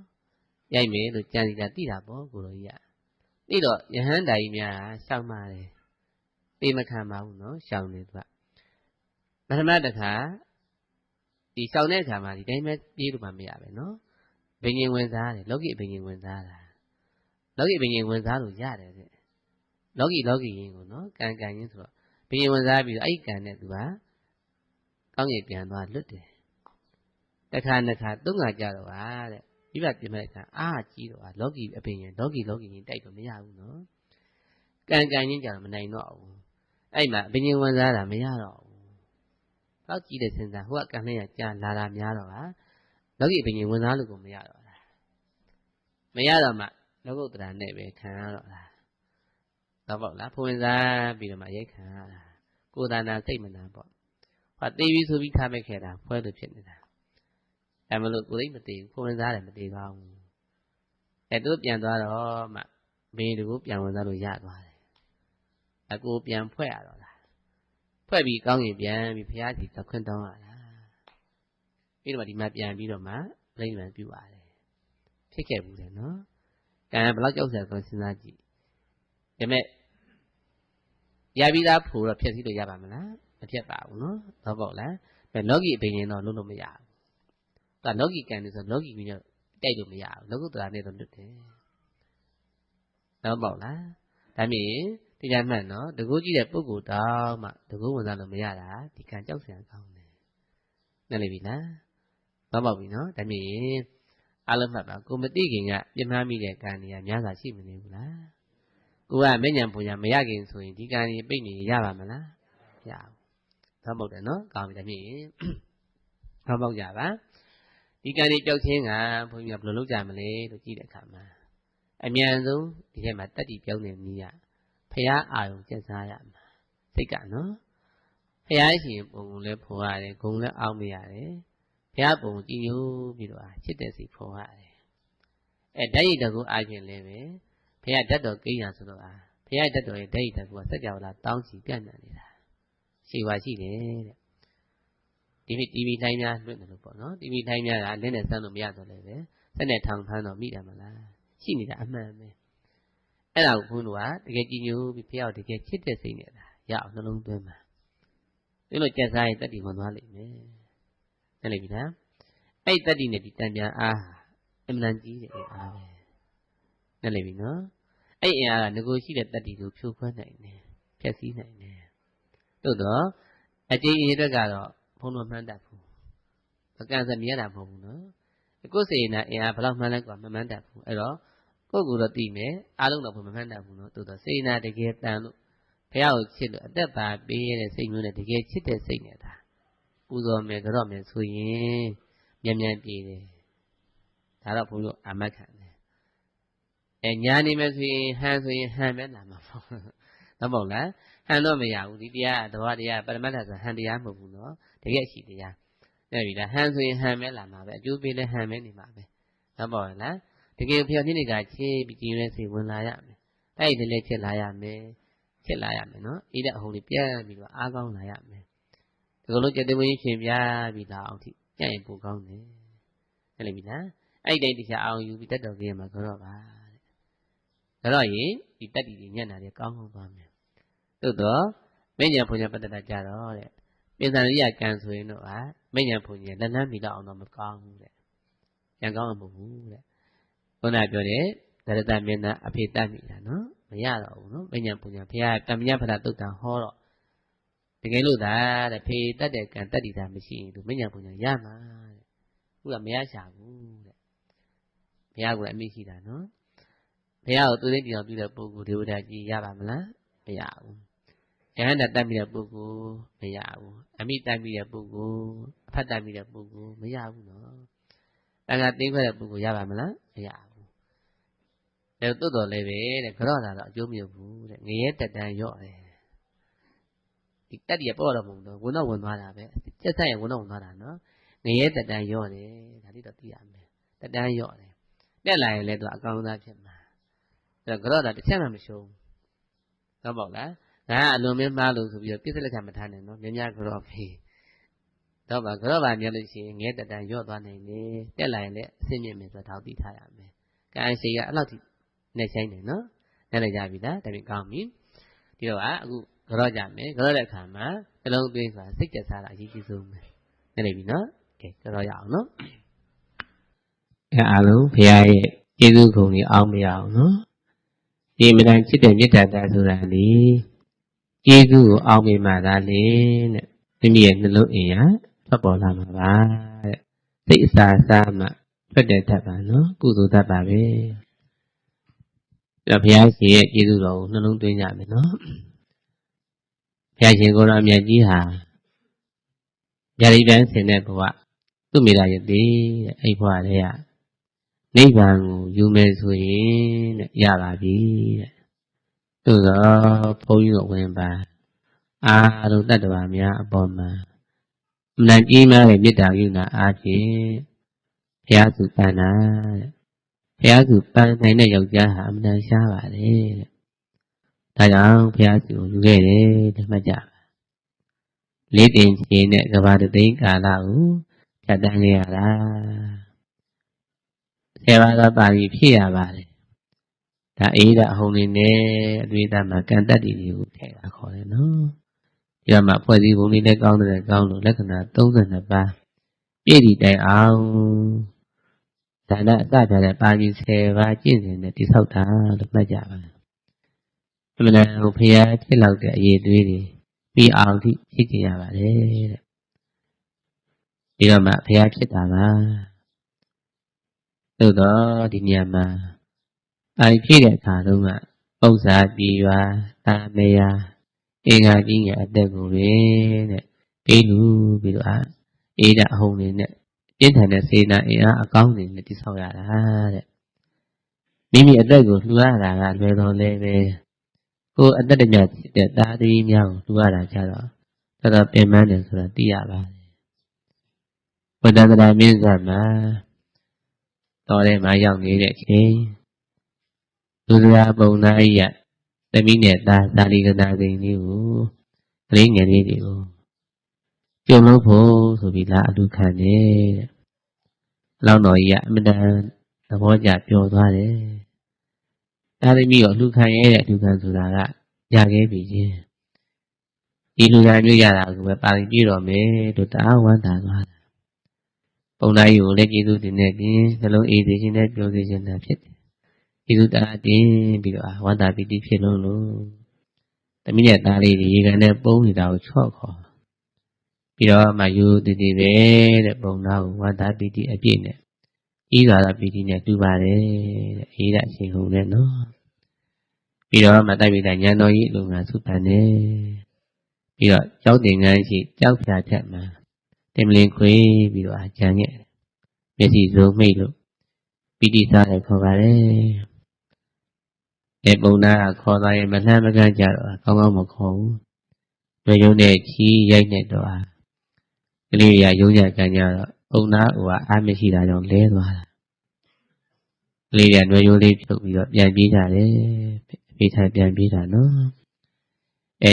ရိုက်မယ်လို့ကြံစီတာသိတာပေါ့ကိုလိုကြီးကပြီးတော့ယဟန်တိုင်များရှောက်มาတယ်ပေးမခံပါဘူးနော်ရှောင်နေသူကပထမတစ်ခါဒီရှောင်တဲ့အခါမှာဒီတိုင်းပဲပြေးလို့မှမရပဲနော်ဘိငင်ဝင်စားတယ်လောကီဘိငင်ဝင်စားတာလောကီဘိငင်ဝင်စားလို့ရတယ်တဲ့လောကီရင်းကိုနော်ကံရင်းဆိုတော့ဘိငင်ဝင်စားပြီးတော့အဲ့ဒီကံနဲ့သူကကောင်းကင်ပြန်သွားလွတ်တယ်တစ်ခါနှစ်ခါသုံးခါကြတော့ဟာတဲ့ပြီးပါပြင်မဲ့အခါအားကြီးတော့ဟာလောကီအပင်ရင်လောကီရင်းတိုက်တော့မရဘူးနော်ကံရင်းကြတော့မနိုင်တော့ဘူးအဲ့မှာဘိငင်ဝင်စားတာမရတော့ဘူးဟောက်ကြည့်တဲ့စဉ်းစားဟိုကကံလေးကကြာလာတာများတော့ဟာလောကီဘိငင်ဝင်စားလို့ကိုမရတော့လားမရတော့မှလောကုတ္တရာနဲ့ပဲခံရတော့လားတော့ပေါ့လားဖွင့်စားပြီးတော့မှရိတ်ခံရတာကိုယ်တဏ္ဍာစိတ်မနာပေါ့ဟောတေးပြီးဆိုပြီးထားမဲ့ခဲ့တာဖွဲလို့ဖြစ်နေတာအဲမလို့ကိုယ်သိမသေးဘူးဖွင့်စားတယ်မသေးပါဘူးအဲသူပြန်သွားတော့မှဘင်းတို့ပြန်ဝင်စားလို့ရသွားတယ်အကိုပြန်ဖွဲ့ရတော့လားဖွဲ့ပြီးကောင်းရင်ပြန်ပြီးဖျားစီသခွင့်တောင်းရတာပြီးတော့ဒီမှာပြန်ပြီးတော့မှလိမ့်မှန်ပြုပါတယ်ဖြစ်ခဲ့ဘူးတယ်နော်ကံဘယ်လောက်ကြောက်စရာဆိုစဉ်းစားကြည့်ဒါပေမဲ့ရပြီးသားဖို့တော့ဖြည့်ဆည်းလို့ရပါမလားမဖြတ်ပါဘူးနော်တော့ပေါ့လားဒါလောကီအပင်ရင်တော့လုံးလို့မရဘူးဒါလောကီကံနေဆိုလောကီကင်းတိုက်လို့မရဘူးလောကုတ္တရာနဲ့တော့လွတ်တယ်တော့ပေါ့လားဒါမြင်တရားမှန်နော်တကူကြည့်တဲ့ပုဂ္ဂိုလ်တောင်မှတကူဝင်စားလို့မရတာဒီကံကြောက်စရာကောင်းတယ်နားလည်ပြီလားတော့ပေါ့ပြီနော်ဒါမြင် အားလုံးမှတ်ပါကိုမသိခင်ကပြင်းမှမိတဲ့ကံတွေကများစွာရှိမနေဘူးလားကိုကမဉ္ဇဉ်ပူညာမရခင်ဆိုရင်ဒီကံတွေပိတ်နေရပါမလားရအောင်သောက်ပေါက်တယ်နော်ကောင်းပြီဒါဖြင့်သောက်ပေါက်ကြပါဒီကံတွေကြောက်ခြင်းကဘုန်းကြီးကဘယ်လိုလုပ်ကြမလဲလို့ကြည့်တဲ့အခါမှာအမြန်ဆုံးဒီထဲမှာတတ္တိပြောင်းနေနည်းကဖရာအာယုံကျက်စားရမှာစိတ်ကနော်ဖရာရှင်ပုံကိုလည်းဖော်ရတယ်ဂုံလည်းအောင်းမရတယ်ဖရာပုံကြည်ညိုပြီးတော့ချစ်တဲ့စိတ်ဖော်ရတယ်ဓာတ်ရည်တကူအားဖြင့်လည်းပဲဖရာဓာတ်တော်ကိန်းရဆိုတော့ဖရာဓာတ်တော်ရဲ့ဓာတ်ရည်တကူကစัจ java လာတောင်းချီပြန့်နှံ့နေတာရှိပါရှိတယ်တဲ့ဒီ TV တိုင်းများလွတ်တယ်လို့ပေါ့နော် TV တိုင်းများကလင်းနဲ့စမ်းလို့မရတော့လည်းပဲစက်နဲ့ထောင်ဖမ်းတော့မိတယ်မလားရှိနေတာအမှန်ပဲအဲ့ဒါကိုဘုန်းတော်ကတကယ်ကြည်ညိုပြီးဖရာကိုတကယ်ချစ်တဲ့စိတ်နဲ့ရအောင်နှလုံးသွင်းမှာဒီလိုကြက်စားရင်တတ္တိဝင်သွားလိမ့်မယ်နားလည်ပြီလားအဲ့တတ္တိနဲ့ဒီတန်ပြန်အားအမှန်ကြီးတဲ့အင်အားပဲနားလည်ပြီနော်အဲ့အင်အားကငကိုရှိတဲ့တတ္တိကိုဖြိုခွဲနိုင်တယ်ဖျက်ဆီးနိုင်တယ်သို့တော့အကျဉ်းအရေးအတွက်ကတော့ဘုန်းတော်မှန်းတတ်ဘူးအကန့်စမြဲတာမဟုတ်ဘူးနော်ကိုယ်စေနာအင်အားဘယ်လောက်မှန်းလဲကွာမမှန်းတတ်ဘူးအဲ့တော့ကိုယ့်ကိုယ်တော့သိမယ်အားလုံးတော့မမှန်းတတ်ဘူးနော်သို့တော့စေနာတကယ်တန်လို့ဖះကိုချစ်လို့အသက်ပါပေးရတဲ့စိတ်မျိုးနဲ့တကယ်ချစ်တဲ့စိတ်နဲ့ဒါပူဇော်မယ်ကြော့မယ်ဆိုရင်မြန်မြန်ပြေးတယ်ဒါတော့ဘုန်းကြီးအာမခံတယ်ညာနေမယ်ဆိုရင်ဟန်ဆိုရင်ဟန်ပဲလာမှာပေါ့တော့မဟုတ်လားဟန်တော့မရဘူးဒီတရားသဘောတရားပရမတ္ထဆိုဟန်တရားမဟုတ်ဘူးနော်တကယ်ရှိတရားအဲ့ဒီလားဟန်ဆိုရင်ဟန်ပဲလာမှာပဲအကျိုးပေးလဲဟန်ပဲနေမှာပဲတော့ပေါ့လားတကယ်ဖះနိနေကချေးပြီးကြည်ရဲစိတ်ဝင်လာရမယ်တိုက်တယ်လဲဖြစ်လာရမယ်ဖြစ်လာရမယ်နော်ဣဒအဟုန်လေးပြတ်ပြီးတော့အားကောင်းလာရမယ်ဒီလိုကြက်တဲ့ဝင်းရှင်ပြပြီးလာအောင်ထိကြက်ရင်ပိုကောင်းတယ်ဟုတ်လိမ့်ပြီလားအဲ့ဒီတရားအောင်ယူပြီးတက်တော်ကြီးမှာကြောပါတဲ့ဒါတော့ရင်ဒီတက်တီတွေညံ့တာတွေကောင်းသွားမယ်သို့တော့မဉ္ဇဉ်ဘုံညာပတ္တတာကြတော့တဲ့ပြင်စံရိယကံဆိုရင်တော့မဉ္ဇဉ်ဘုံညာလက်လန်းမိတော့အောင်တော့မကောင်းဘူးတဲ့ကြံကောင်းမှာမဟုတ်ဘူးတဲ့ခုနပြောတဲ့ဒရတမင်းသားအဖေတတ်မိတာနော်မရတော့ဘူးနော်မဉ္ဇဉ်ပူညာဘုရားတမညဖတာတုတ်တံဟောတော့တကယ်လို့သာတဲ့ဖေတတ်တဲ့ကံတတ်တည်တာမရှိရင်သူမဉ္ဇဉ်ပူညာရမှာတဲ့ခုကမရရှာဘူးတဲ့ဘုရားကအမိရှိတာနော်ဘုရားကိုသူသိတရားပြုတဲ့ပုဂ္ဂိုလ်ဒေဝတာကြီးရပါမလားမရဘူးယဟန္တာတတ်မိတဲ့ပုဂ္ဂိုလ်မရဘူးအမိတတ်မိတဲ့ပုဂ္ဂိုလ်အဖတ်တတ်မိတဲ့ပုဂ္ဂိုလ်မရဘူးနော်တန်ခါသိခွဲတဲ့ပုဂ္ဂိုလ်ရပါမလားမရဘူးဒါတိုးတော်လည်းပဲတဲ့ကြော့တာတော့အကျိုးမရဘူးတဲ့ငရဲတက်တန်းရော့တယ်ဒီတက်ရပေါ့တော့မဟုတ်တော့ဝင်တော့ဝင်သွားတာပဲစက်ဆိုင်ရဝင်တော့ဝင်သွားတာနော်ငရဲတက်တန်းရော့တယ်ဒါလေးတော့သိရမယ်တက်တန်းရော့တယ်တက်လာရင်လည်းသူအကောင်းသားဖြစ်မှာအဲ့တော့ကြော့တာတစ်ချက်မှမရှုံးတော့ပေါ့လားငါအလွန်မင်းမှားလို့ဆိုပြီးတော့ပြစ်စလက်ချမထားနဲ့နော်များကြော့ပြီတော့ပါကြော့ပါများလို့ရှိရင်ငရဲတက်တန်းရော့သွားနိုင်တယ်တက်လာရင်လည်းအဆင့်မြင့်မယ်ဆိုတော့သိထားရမယ်ကံရှိကအဲ့လောက်ထိနဲ့ဆိုင်တယ်နော်နဲ့လိုက်ကြပြီလားဒါပြင်ကောင်းပြီဒီတော့အခုကြော့ကြမယ်ကြော့တဲ့အခါမှာနှလုံးသွင်းဆိုတာစိတ်ကြစားတာအရေးကြီးဆုံးပဲနဲ့လိုက်ပြီနော်ကဲကြော့ရအောင်နော်အားလုံးဘုရားရဲ့ကျေးဇူးဂုဏ်ကြီးအောင်းမရအောင်နော်ဒီမတန်ချစ်တဲ့မေတ္တာတရားဆိုတာလေကျေးဇူးကိုအောင်းမိမှသာလေတဲ့မိမိရဲ့နှလုံးအင်ရထွက်ပေါ်လာမှာပါတဲ့စိတ်အစာစားမှထွက်တဲ့တတ်ပါနော်ကုသိုလ်တတ်ပါပဲဘုရားရှင်ရဲ့ကျေးဇူးတော်ကိုနှလုံးသွင်းကြမယ်နော်ဘုရားရှင်ကိုယ်တော်မြတ်ကြီးဟာญาတိပန်းဆင်တဲ့ဘဝသူ့မိသားရဲ့တဲ့အဲ့ဘဝတည်းကနိဗ္ဗာန်ကိုယူမယ်ဆိုရင်တဲ့ရပါပြီတဲ့သို့သောဘုန်းကြီးတို့ဝင်ပါအားလုံးတတ္တဝါများအပေါ်မှာအမှန်ကြီးမားတဲ့မေတ္တာကရုဏာအားဖြင့်ဘုရားစုပန်းတာတဲ့ဘုရားစုပန်းနိုင်တဲ့ယောက်ျားဟာအမှန်ရှားပါတယ်တဲ့ဒါကြောင့်ဘုရားစုကိုယူခဲ့တယ်တဲ့မှတ်ကြပါလေးတင်ချင်းနဲ့ကဘာတသိန်းကာလကိုဖြတ်တန်းခဲ့ရတာ10ပါးသောပါဠိဖြည့်ရပါတယ်ဒါအေးဒါအဟုန်လေးနဲ့အတွေ့အကြုံမှာကံတတ်တည်တွေကိုထည့်တာခေါ်တယ်နော်ဒီတော့မှဖွဲ့စည်းပုံလေးနဲ့ကောင်းတဲ့ကောင်းလို့လက္ခဏာ32ပါးပြည့်တည်တိုင်အောင်ဒါနအစပြတဲ့ပါဠိ10ပါးကျင့်စဉ်နဲ့တိဆောက်တာလို့မှတ်ကြပါအမှန်တန်ဘုရားဖြစ်လောက်တဲ့အရေးသွေးတွေပြီးအောင်ထိဖြစ်ကြရပါတယ်တဲ့ဒီတော့မှဘုရားဖြစ်တာပါ သို့တော့ဒီနေရာမှာအာဖြည့်တဲ့အခါတုန်းကဥစ္စာပြေရွာတာမယာအင်္ဂါကြီးငယ်အသက်ကိုပဲတဲ့ပေးလူပြီးတော့အေးတဲ့အဟုန်တွေနဲ့ပြင်းထန်တဲ့စေနာအင်အားအကောင်းတွေနဲ့တိဆောက်ရတာတဲ့မိမိအသက်ကိုလှူရတာကလွယ်တော်လဲပဲကိုယ်အသက်တမျှတဲ့သားသမီးများကိုလှူရတာကြတော့တော်တော်ပင်ပန်းတယ်ဆိုတာသိရပါတယ်ဘုဒ္ဓဂရာမင်းဆက်မှာတော်ထဲမှာရောက်နေတဲ့အချိန်လူစရာပုံသားကြီးကသမီးနဲ့သားသာလီကနာစိန်လေးကိုကလေးငယ်လေးတွေကိုပြုံလို့ဖို့ဆိုပြီးလာအလူခံတယ်တဲ့လောင်းတော်ကြီးကအမတန်သဘောကျပျော်သွားတယ်သားသမီးကိုအလူခံရဲ့တဲ့အလူခံဆိုတာကရခဲ့ပြီချင်းဒီလူခံမျိုးရတာကိုပဲပါရင်ပြည့်တော်မယ်လို့တအားဝမ်းသာသွားတာပုံသားကြီးကိုလည်းကျေးဇူးတင်နေပြင်နှလုံးအေးစေခြင်းနဲ့ပျော်စေခြင်းနဲ့ဖြစ်တယ်ကျေးဇူးတရားတင်ပြီးတော့ဝန္တာပီတိဖြစ်လို့သမီးနဲ့သားလေးတွေရေကန်နဲ့ပုံးနေတာကိုချော့ခေါ်ပြီးတော့မှယူတည်တည်ပဲတဲ့ပုံသားကိုဝန္တာပီတိအပြည့်နဲ့ဤသာသာပီတိနဲ့တူပါတယ်တဲ့အေးတဲ့အချိန်ကုန်နဲ့နော်ပြီးတော့မှတိုက်ပိတဉာဏ်တော်ကြီးအလုံးကသုပန်နေပြီးတော့ကြောက်တင်ငန်းရှိကြောက်ဖြာထက်မှာတင်မလင်ခွေပြီးတော့ကြံခဲ့မျက်စိစိုးမိတ်လို့ပီတိစားတယ်ခေါ်ပါတယ်ဒီပုံနာကခေါ်သွားရင်မလှမ်းမကန့်ကြတော့ကောင်းကောင်းမခေါ်ဘူးတွေ့ရုံနဲ့ချီရိုက်နေတော့ကလေးရရုံရကန်ကြတော့ပုံနာကအားမရှိတာကြောင့်လဲသွားတာကလေးရနှွေရိုးလေးဖြုတ်ပြီးတော့ပြန်ပြေးကြတယ်ပြေးထိုင်ပြန်ပြေးတာနော်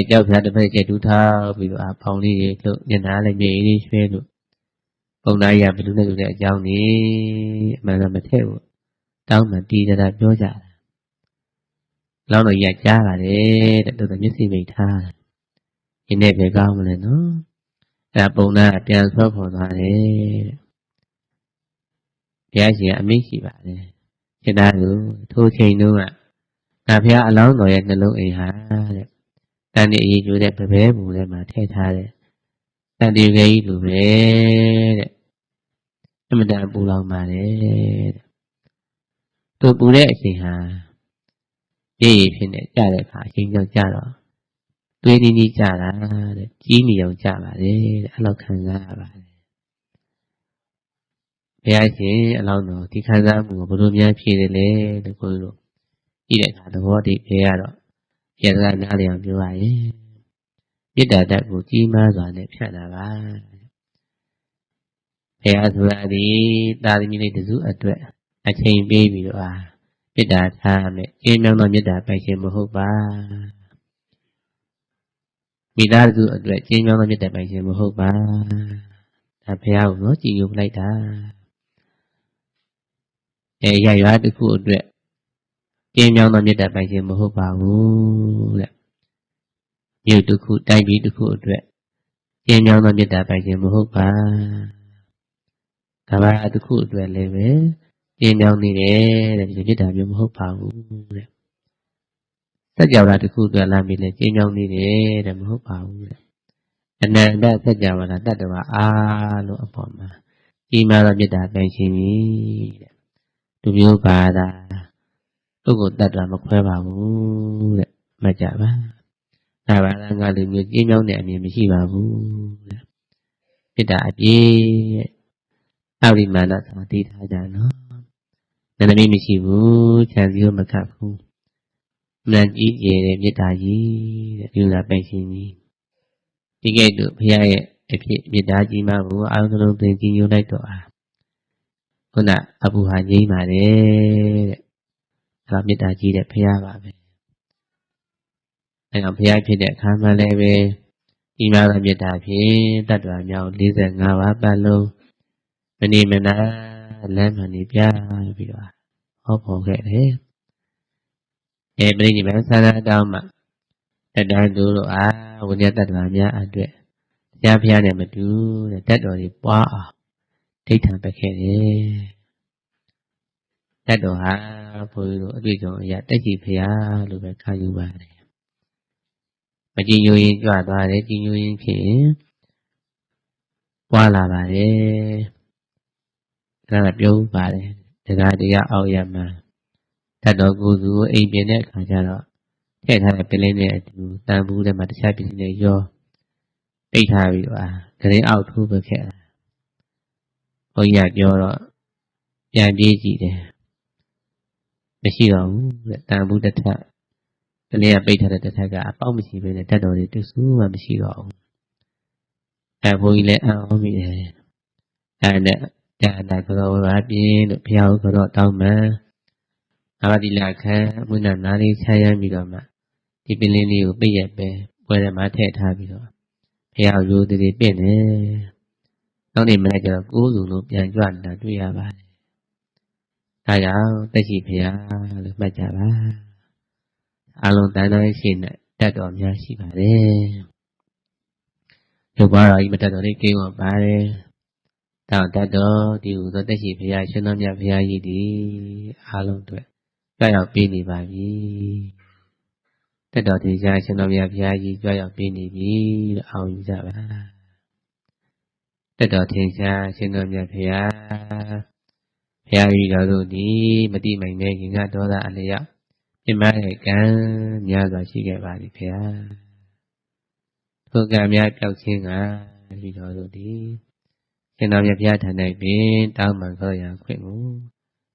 ကြောက်ဖြာတစ်ဖက်ကျတူထားပြီးတော့ဖောင်လေးတွေလှုပ်ညနာလည်းမြေလေးရွှဲလို့ပုံနာရဘယ်လိုလဲဆိုတဲ့အကြောင်းနေအမှန်တော့မထည့်ဘူးတောင်းမှတီးတာပြောကြတာလောင်းတော့ရကြားလာတယ်တဲ့တော်တော်မျက်စိမိတ်ထားရင်းနဲ့ပဲကောင်းမလဲနော်အဲ့ပုံနာပြန်ဆွဲခေါ်သွားတယ်တဲ့ဘုရားရှင်အမိန့်ရှိပါတယ်စေတသူထိုချိန်တုန်းကငါဘုရားအလောင်းတော်ရဲ့နှလုံးအိမ်ဟာတဲ့တန်ဒီအရေးကျိုးတဲ့ပပဲဘူးထဲမှာထည့်ထားတဲ့တန်ဒီငယ်ကြီးလိုပဲတဲ့အမတန်ပူလောင်ပါတယ်တဲ့သူပူတဲ့အချိန်ဟာပြည့်ရဖြစ်နေကြတဲ့အခါအချိန်ကြောင့်ကြတော့တွေးနေကြတာတဲ့ကြီးနေအောင်ကြပါတယ်တဲ့အဲ့လိုခံစားရပါတယ်ဘုရားရှင်အလောင်းတော်ဒီခံစားမှုကိုဘယ်လိုများဖြည့်တယ်လဲလို့ကိုယ်တို့ကြည့်တဲ့အခါသဘောတည်းဖေရတော့ရသနားလျောင်ပြောရရင်မေတ္တာဓာတ်ကိုကြီးမားစွာနဲ့ဖြတ်တာပါဘုရားဆိုတာဒီတာသမီလေးတစုအတွက်အချိန်ပေးပြီးတော့မေတ္တာထားမယ်အင်းမြောင်းသောမေတ္တာပိုင်ရှင်မဟုတ်ပါမိသားစုအတွက်ကျင်းမြောင်းသောမေတ္တာပိုင်ရှင်မဟုတ်ပါဒါဘုရားကိုနော်ကြည်ညိုလိုက်တာရရွာတစ်ခုအတွက်ကျင်းမြောင်းသောမေတ္တာပိုင်ရှင်မဟုတ်ပါဘူးတဲ့မြို့တစ်ခုတိုင်းပြည်တစ်ခုအတွက်ကျင်းမြောင်းသောမေတ္တာပိုင်ရှင်မဟုတ်ပါကမ္ဘာတစ်ခုအတွက်လည်းပဲကျင်းမြောင်းနေတယ်တဲ့ဒီမေတ္တာမျိုးမဟုတ်ပါဘူးတဲ့စัจ java တစ်ခုအတွက်လာပြီလေကျင်းမြောင်းနေတယ်တဲ့မဟုတ်ပါဘူးတဲ့အနန္တစัจ java တတ္တဝါအားလို့အပေါ်မှာကြီးမားသောမေတ္တာပိုင်ရှင်ကြီးတဲ့လူမျိုးဘာသာပုဂ္ဂိုလ်တ attva မခွဲပါဘူးတဲ့မှတ်ကြပါဒါဘာသာကလူမျိုးကျင်းမြောင်းတဲ့အမြင်မရှိပါဘူးတဲ့မေတ္တာအပြည့်အဝိမာနသာသိထားကြနော်နန္ဒမိမရှိဘူးခြံစည်းရောမခတ်ဘူးမှန်ကြီးကျယ်တဲ့မေတ္တာကြီးတဲ့ဒီလိုပိုင်ရှင်ကြီးဒီကဲ့သို့ဘုရားရဲ့အဖြစ်မေတ္တာကြီးမှကိုအာရုံလုံးသိကြီးညိုလိုက်တော့ခုနအဘူဟာငြိမ်းပါတယ်တဲ့ဒါမေတ္တာကြီးတဲ့ဘုရားပါပဲအဲတော့ဘုရားဖြစ်တဲ့အခါမှလည်းပဲဒီမှာသောမေတ္တာဖြင့်တတ္တဝါများ45ပါးပတ်လုံးမနေမနာလမ်းမှန်နေပြပြီးတော့ဟောပေါ်ခဲ့တယ်ပြိဋိဘံသာသတောင်းမှာတတန်းသူတို့ဝိညာဉ်တတ္တဝါများအတွက်တရားဘုရားနဲ့မတူတဲ့တတ်တော်တွေပွားအောင်ဒိဋ္ဌံပက်ခဲ့တယ်တတ်တော်ဟာဘုရားတို့အတွေ့အကြုံအရာတက်ကြည်ဘုရားလို့ပဲခံယူပါတယ်မကြည်ညိုရင်ကြွသွားတယ်ကြည်ညိုရင်ဖြင့်ပွားလာပါတယ်ဒါကပြောပါတယ် တရားတရားအောက်ရမှာတတ်တော်ကိုယ်စုကိုအိမ်ပြင်တဲ့အခါကျတော့ထည့်ထားတဲ့ပလင်းနဲ့အတူတန်ဘူးထဲမှာတခြားပစ္စည်းတွေရောပိတ်ထားပြီးတော့ဂရင်းအောက်ထိုးပခဲ့တာဘုန်းကြီးကပြောတော့ပြန်ပြေးကြည့်တယ်မရှိတော့ဘူးတဲ့တန်ဘူးတစ်ထပ်ပလင်းကပိတ်ထားတဲ့တစ်ထပ်ကအပေါက်မရှိဘဲနဲ့တတ်တော်တွေတဆူမှမရှိတော့ဘူးဘုန်းကြီးလည်းအံ့ဩမိတယ်အဲ့နဲ့ဒါနာကတော့ဘာပြင်းလို့ဘုရားကတော့တောင်းမှန်အာဒီလာခံမွန်းနာလေးချရမ်းပြီးတော့မှဒီပလင်းလေးကိုပိတ်ရက်ပဲပွဲထဲမှာထည့်ထားပြီးတော့ဘုရားရိုးသေးပြင့်တယ်နောက်နေ့မနေ့ကျတော့ကိုးစုံလို့ပြန်ကြွနေတာတွေ့ရပါတယ်ဒါကြောင့်တက်ရှိဘုရားလို့မှတ်ကြပါအလုံးတန်တိုင်းရှိနေတတ်တော်များရှိပါတယ်ရုပ်ပါတော်ကြီးမတတ်တော်လေးကိန်းဝပါတယ်တောင်တတ်တော်ဒီဟူသောတက်ရှိဘုရားရှင်တော်မြတ်ဘုရားကြီးဒီအလုံးအတွက်ကြွရောက်ပေးနေပါပြီတတ်တော်ဒီကြားရှင်တော်မြတ်ဘုရားကြီးကြွရောက်ပေးနေပြီလို့အောင်ယူကြပါတတ်တော်ထင်ရှားရှင်တော်မြတ်ဘုရားဘုရားကြီးတော်တို့ဒီမတိမိုင်မဲခင်ကဒေါသအလျောက်ပြမတဲ့ကံများစွာရှိခဲ့ပါသည်ဘုရားထိုကံများပြောက်ခြင်းကဒီတော်တို့ဒီရှင်တော်မြတ်ဘုရားထံ၌ပင်တောင်းပန်ခေါ်ရခွင့်ကို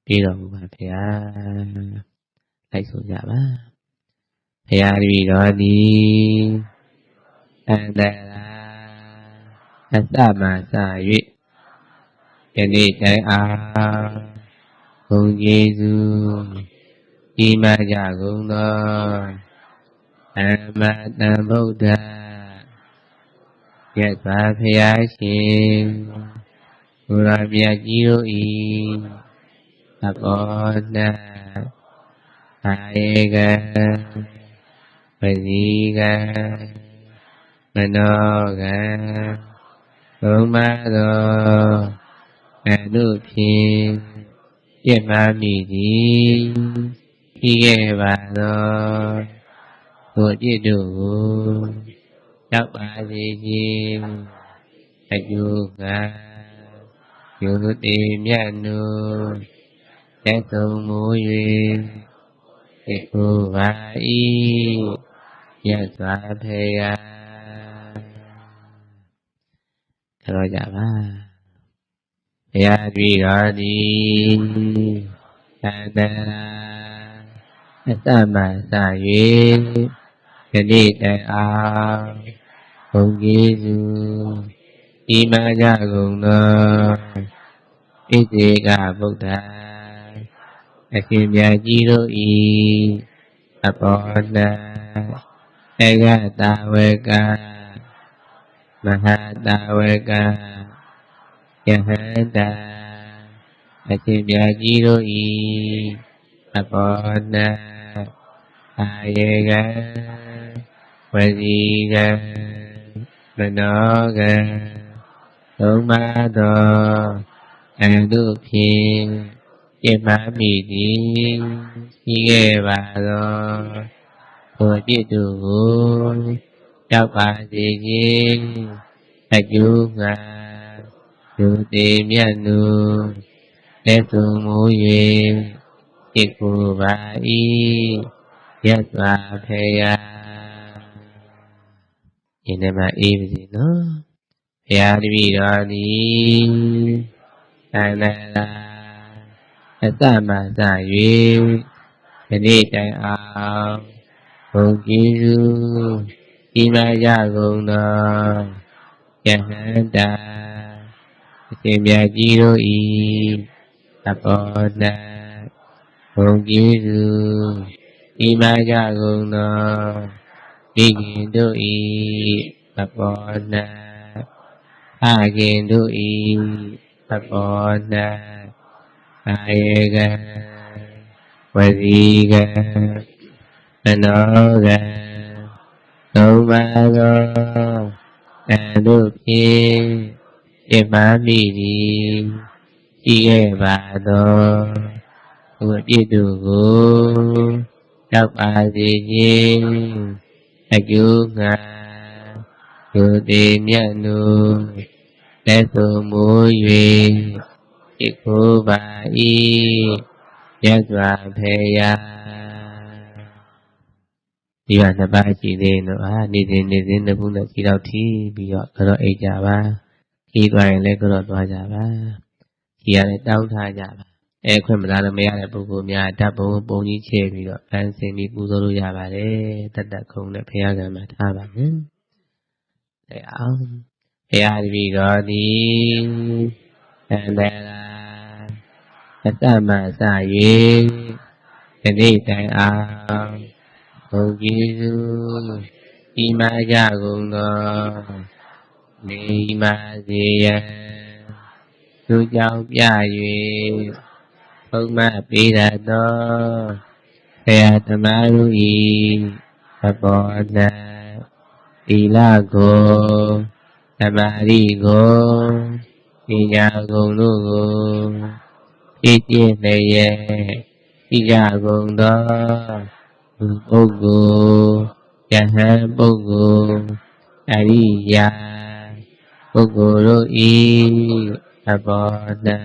ပေးတော်မူပါဘုရားလိုက်ဆိုကြပါဘုရားကြီးတော်သည်အန္တရာအစမှစ၍ယနေ့တိုင်အားဘုံကျေးဇူးကြီးမားကြကုန်သောအမတန်ဗုဒ္ဓမြတ်စွာဘုရားရှင်ဘုရားမြတ်ကြီးတို့၏အပေါ်၌အာယေကပတိကမနောကဘုံမသောအနုဖြင့်ပြည့်မာမိသည်ဤခဲ့ပါသောသို့ပြည့်တို့ကိုရောက်ပါစေခြင်းအကျိုးကယုတ်တိမြတ်နုသက်ဆုံးမူ၍သိကိုပါ၏ရသော်ဖေယကြောကြပါဘုရားကြီးတော်သည်သန္တရာအစမှစ၍ယနေ့တိုင်အောင်ဘုံကျေးဇူးဤမာကြကုန်သောဣတိကဗုဒ္ဓအရှင်မြတ်ကြီးတို့၏အပေါ်၌ဧကတာဝကမဟာတာဝကယဟန္တာအရှင်မြတ်ကြီးတို့၏အပေါ်၌အာယေကဝစီကမနောကသုံးပါးသောအတုဖြင့်ပြည့်မာမိသည်ရှိခဲ့ပါသောထိုပြည့်တို့ကိုရောက်ပါစေခြင်းအကျိုးငါဒုတိမြတ်နုလက်ဆုံးမူ၍သိကိုပါ၏ရသော်ဖေယဒီနေ့မှအေးပါစေနော်ဘုရားတပည့်တော်သည်သန္တရာအစမှစ၍ယနေ့တိုင်အောင်ဘုံကျေးဇူးဤမာကြကုန်သောယဟန္တာအရှင်မြတ်ကြီးတို့၏အပေါ်၌ဘုံကျေးဇူးဤမာကြကုန်သောမိခင်တို့၏အပေါ်၌အခင်တို့၏အပေါ်၌အာယေကဝစီကမနောကသုံးပါးသောအတုဖြင့်ပြည့်မာမိသည်ရှိခဲ့ပါသောသူအပြည့်တို့ကိုရောက်ပါစေခြင်းအကျိုးငါယုတ်တိမြတ်နုလက်ဆုံးမူ၍ Chiku ba y Giác và phê ya Đi vào nà ba chỉ đề nữa Đi đến nà cũng đã chỉ đạo thi Bị dọa cơ đó ấy chả ba Khi toàn lên cơ đó tòa chả ba Khi à này đau thai chả ba khuyên mà ra là mấy à này bố cô nhà Đáp bố nhí chê bị dọa Phan sinh đi bố dô đô chả ba đấy Tất đã không đã phê ya gần mà tha ba Thế áo Phê ya thì bị dọa đi Thằng đây là Tất mà xa duyên Thế đi tại ao Hồng Giêsu Ima gia gồm đó Ni ma di ya Su châu gia duyên Hồng ma bị đà đó Thea tâm á lưu y Thà bò na Y la gồm Thà ma đi gồm Y nhà gồm lưu gồm Y chiên này ye Y gia gồm đó Bogo Yaha Bogo Ariya Bogo Roi Abona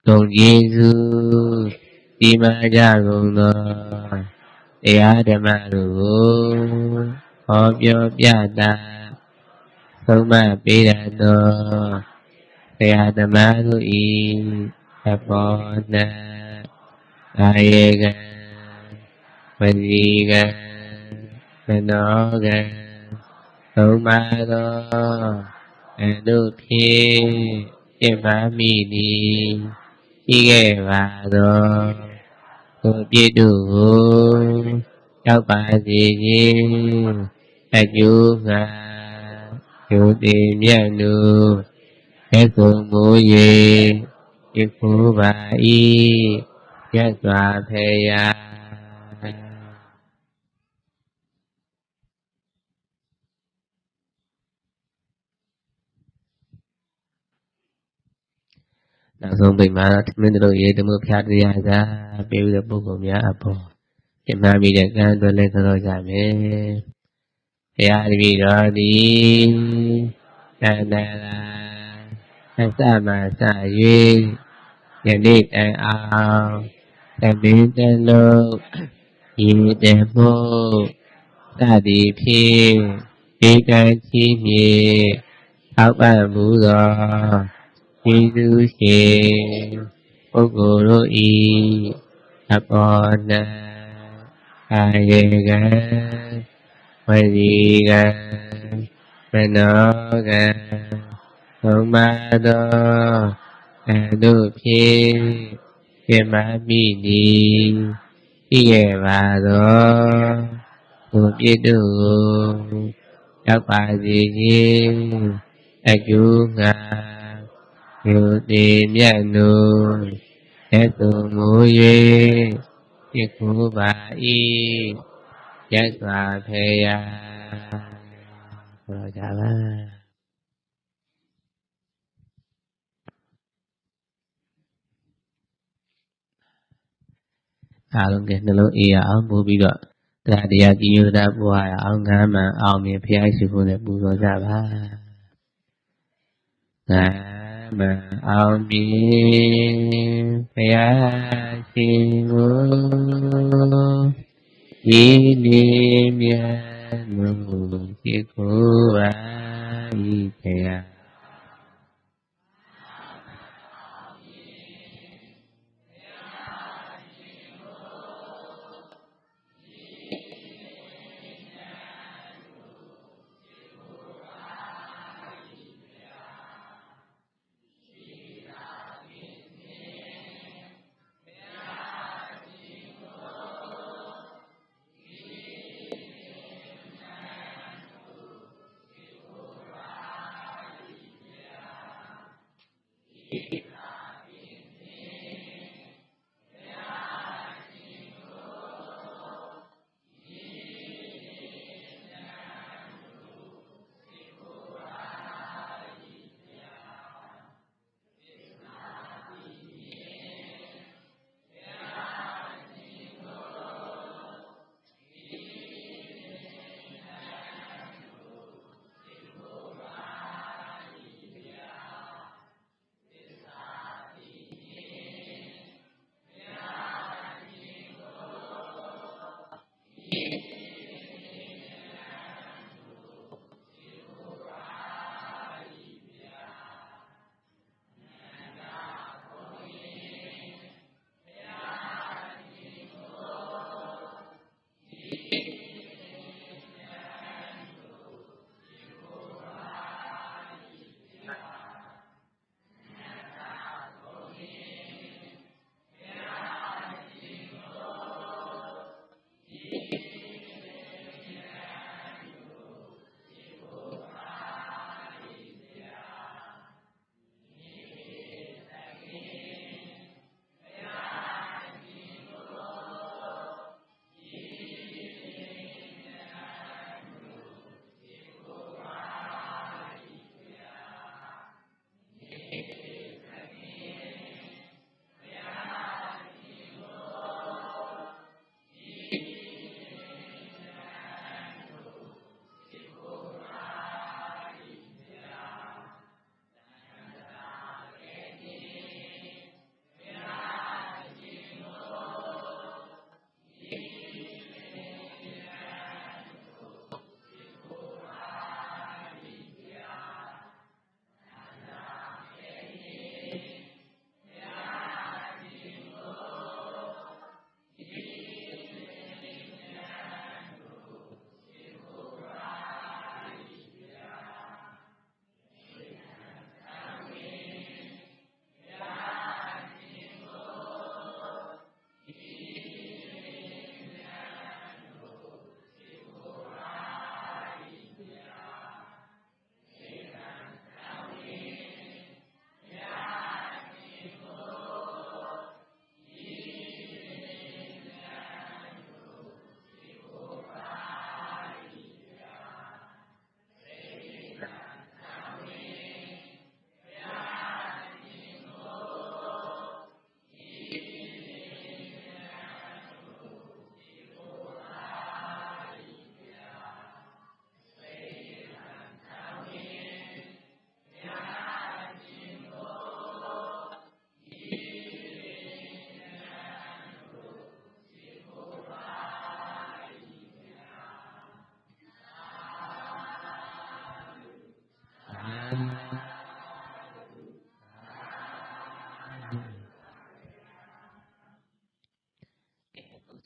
Tôn Giêsu Tima Gia Gồm Đó Ea Đama Rù Hộp Yộp Gia Ta Sông Ma Bì Đà Đó Ea Đama Rui Abona Ayega Maniga Manoga Tomado Anupi Emamini Igevado Tupidu Chaupadigi Ayuga Yudimyanu Kesumuye Ikubai Giác và thề ya Đang sống bình mà mình đôi ý từ mưa phát đi ra biểu được bố của mẹ bố cái mà bị đẹp gan tôi lên thôi cả mẹ ya đi đó đi đây là hay sao mà xả duyên nhà đi tại ao tại biến tên lô y đẹp mô ta đi phi phi cái chi mì áo bà mũ giò y du xê ô gô lô y áp on na ai ghê gà mai đi gà mai nó gà không ma đô à đô phi cái má mi đi Iye và đó Tôi biết được Các bạn gì nhé Anh chú ngà Yêu tìm nhận được Thế tôi ngủ dê Chiếc khu bà y Chắc là thầy Rồi chào ba Luôn kìa nó ý áo bố bị đoạn Tại địa kì như đã bố hài áo ngá mà áo miệng phía ai sư phụ này bố rồi ra ba Ngá mà áo miệng phía ai sư phụ Ý niệm nhận nụ chiếc khu ai thầy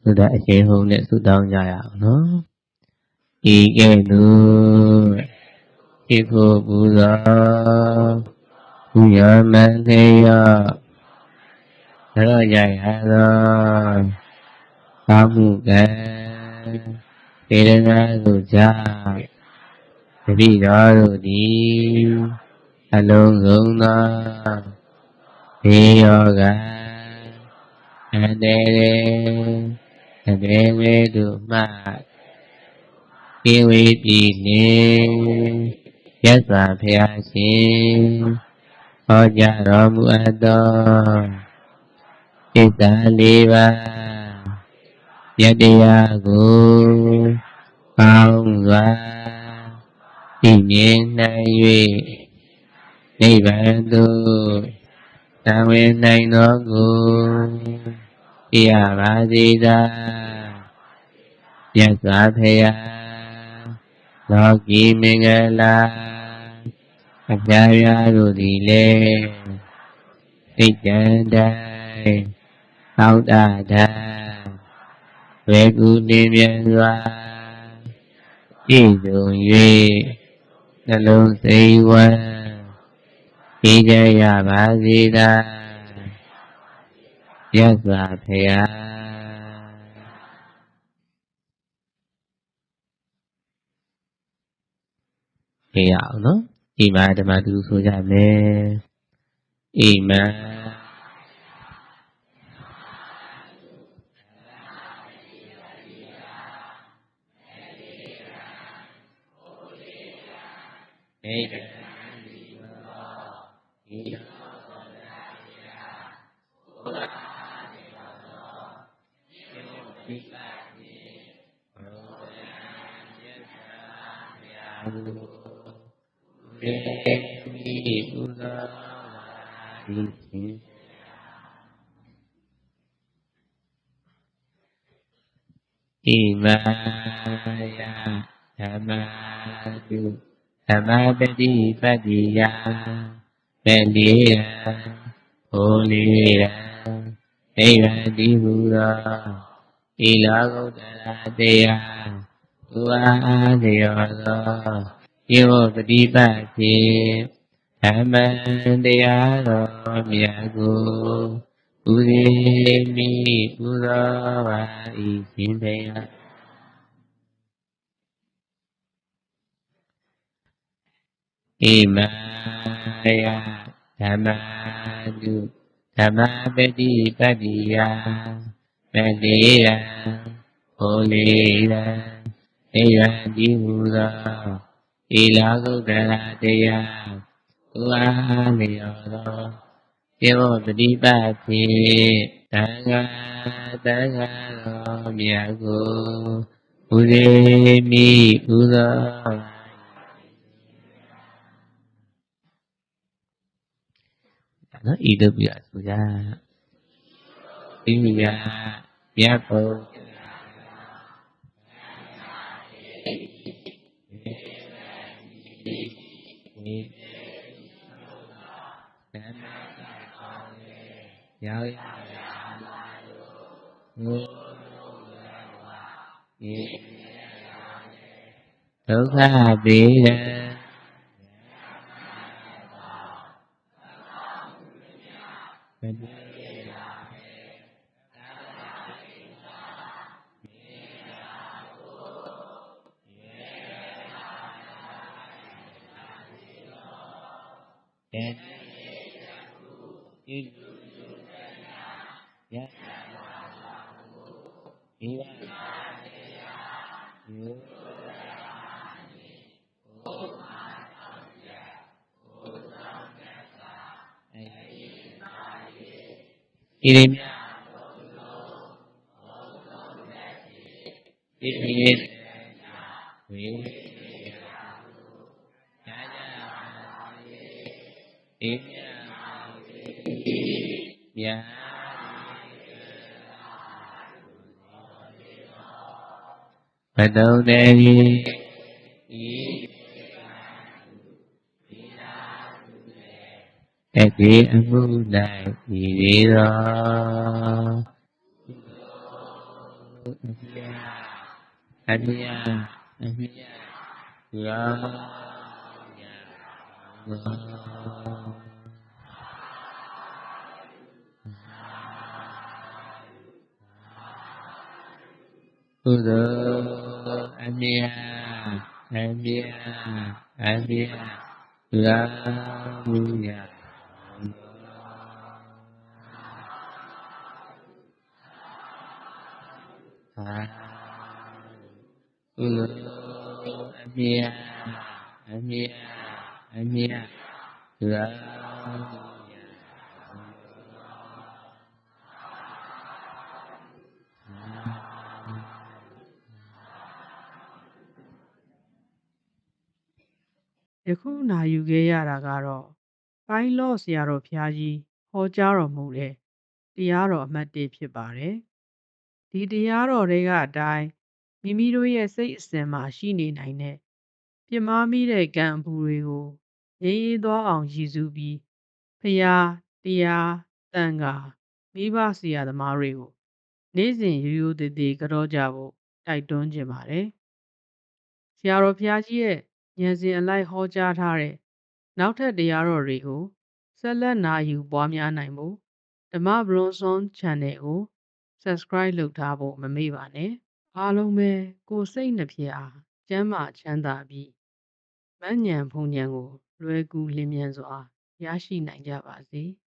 ဆိုတဲ့အရှင်ဟုံနဲ့ဆုတောင်းကြရအောင်နော်ဤကဲ့သို့ဤကိုပူဇော်ဘုရားမန္တေယသောကြရသောသာမှုကံဒေရနာတို့ကြောင့်တပိတော်တို့သည်အလုံးစုံသောဘေးရောဂါအန္တရာယ်အပေဝေတို့မှကိဝေပြည်နေရသော်ဘုရားရှင်ဟောကြားတော်မူအပ်သောသစ္စာလေးပါးယတရားကိုကောင်းစွာသိမြင်နိုင်၍နိဗ္ဗာန်သို့တန်ဝင်နိုင်တော်ကိုသိရပါစေသာမြတ်စွာဘုရားလောကီမင်္ဂလာအပြာပြာတို့သည်လည်းသိကြံတိုင်းသောတာတိုင်းဝေကုနေမြန်စွာပြည့်စုံ၍နှလုံးစိတ်ဝမ်းသိကြရပါစေသာမြတ်စွာဘုရားဖေးရအောင်နော်ဣမဓမ္မတူဆိုကြမယ်ဣမဣမယဓမ္မတုဓမ္မပတိပတ္တိယမေလိယဟောလီယနိဗ္ဗာန်တိဟူသောဤလောကုတ္တရာတရားသူအားလျော်သောယေဝပฏิပတ်ဖြင့်ဓမ္မတရားတော်မြတ်ကိုပူဇေမိပူဇော်ပါ၏ရှင်ဘုရားဣမယဓမ္မတုဓမ္မပတိပတ္တိယမေလိယဟောလီယနိဗ္ဗာန်တိဟူသောဤလောကုတ္တရာတရားသူအားလျော်သောယေဝပฏิပတ်ဖြင့်သံဃာတော်မြတ်ကိုပူဇေမိပူဇော်နော်ဤတို့ပြဆိုကြဣမိယမြတ်ဘုရားဒုက္ခပေရဣရိမြဣတိဝေညာညာဣမြဘတုံတေဤတတိအမှု၌ဤသေးသော အမြတ်အမြတ်ရောကုသိုလ်အမြတ်အမြတ်အမြတ်ရောမူရကုသိုလ်အမြတ်အမြတ်အမြတ်ရောယခုနာယူခဲ့ရတာကတော့ပိုင်းလော့ဆရာတော်ဘုရားကြီးဟောကြားတော်မူတဲ့တရားတော်အမှတ်1ဖြစ်ပါတယ်။ဒီတရားတော်တွေကအတိုင်းမိမိတို့ရဲ့စိတ်အစဉ်မှာရှိနေနိုင်တဲ့ပြစ်မှားမိတဲ့ကံအပူတွေကိုငြိမ်းအေးသွားအောင်ရည်စူးပြီးဖရာတရားတန်ခါမိဘဆရာသမားတွေကိုနေ့စဉ်ရိုးရိုးသေးသေးကြောကြဖို့တိုက်တွန်းခြင်းပါတယ်။ဆရာတော်ဘုရားကြီးရဲ့ဉာဏ်စဉ်အလိုက်ဟောကြားထားတဲ့နောက်ထပ်တရားတော်တွေကိုဆက်လက်နာယူပွားများနိုင်ဖို့ဓမ္မဘလွန်ဆွန် channel ကို subscribe လုပ်ထားဖို့မမေ့ပါနဲ့အားလုံးပဲကိုယ်စိတ်နှပြအားကျမ်းမာချမ်းသာပြီးမဉ္ဇဉ်ဖုန်ဉဏ်ကိုလွယ်ကူလျင်မြန်စွာရရှိနိုင်ကြပါစေ။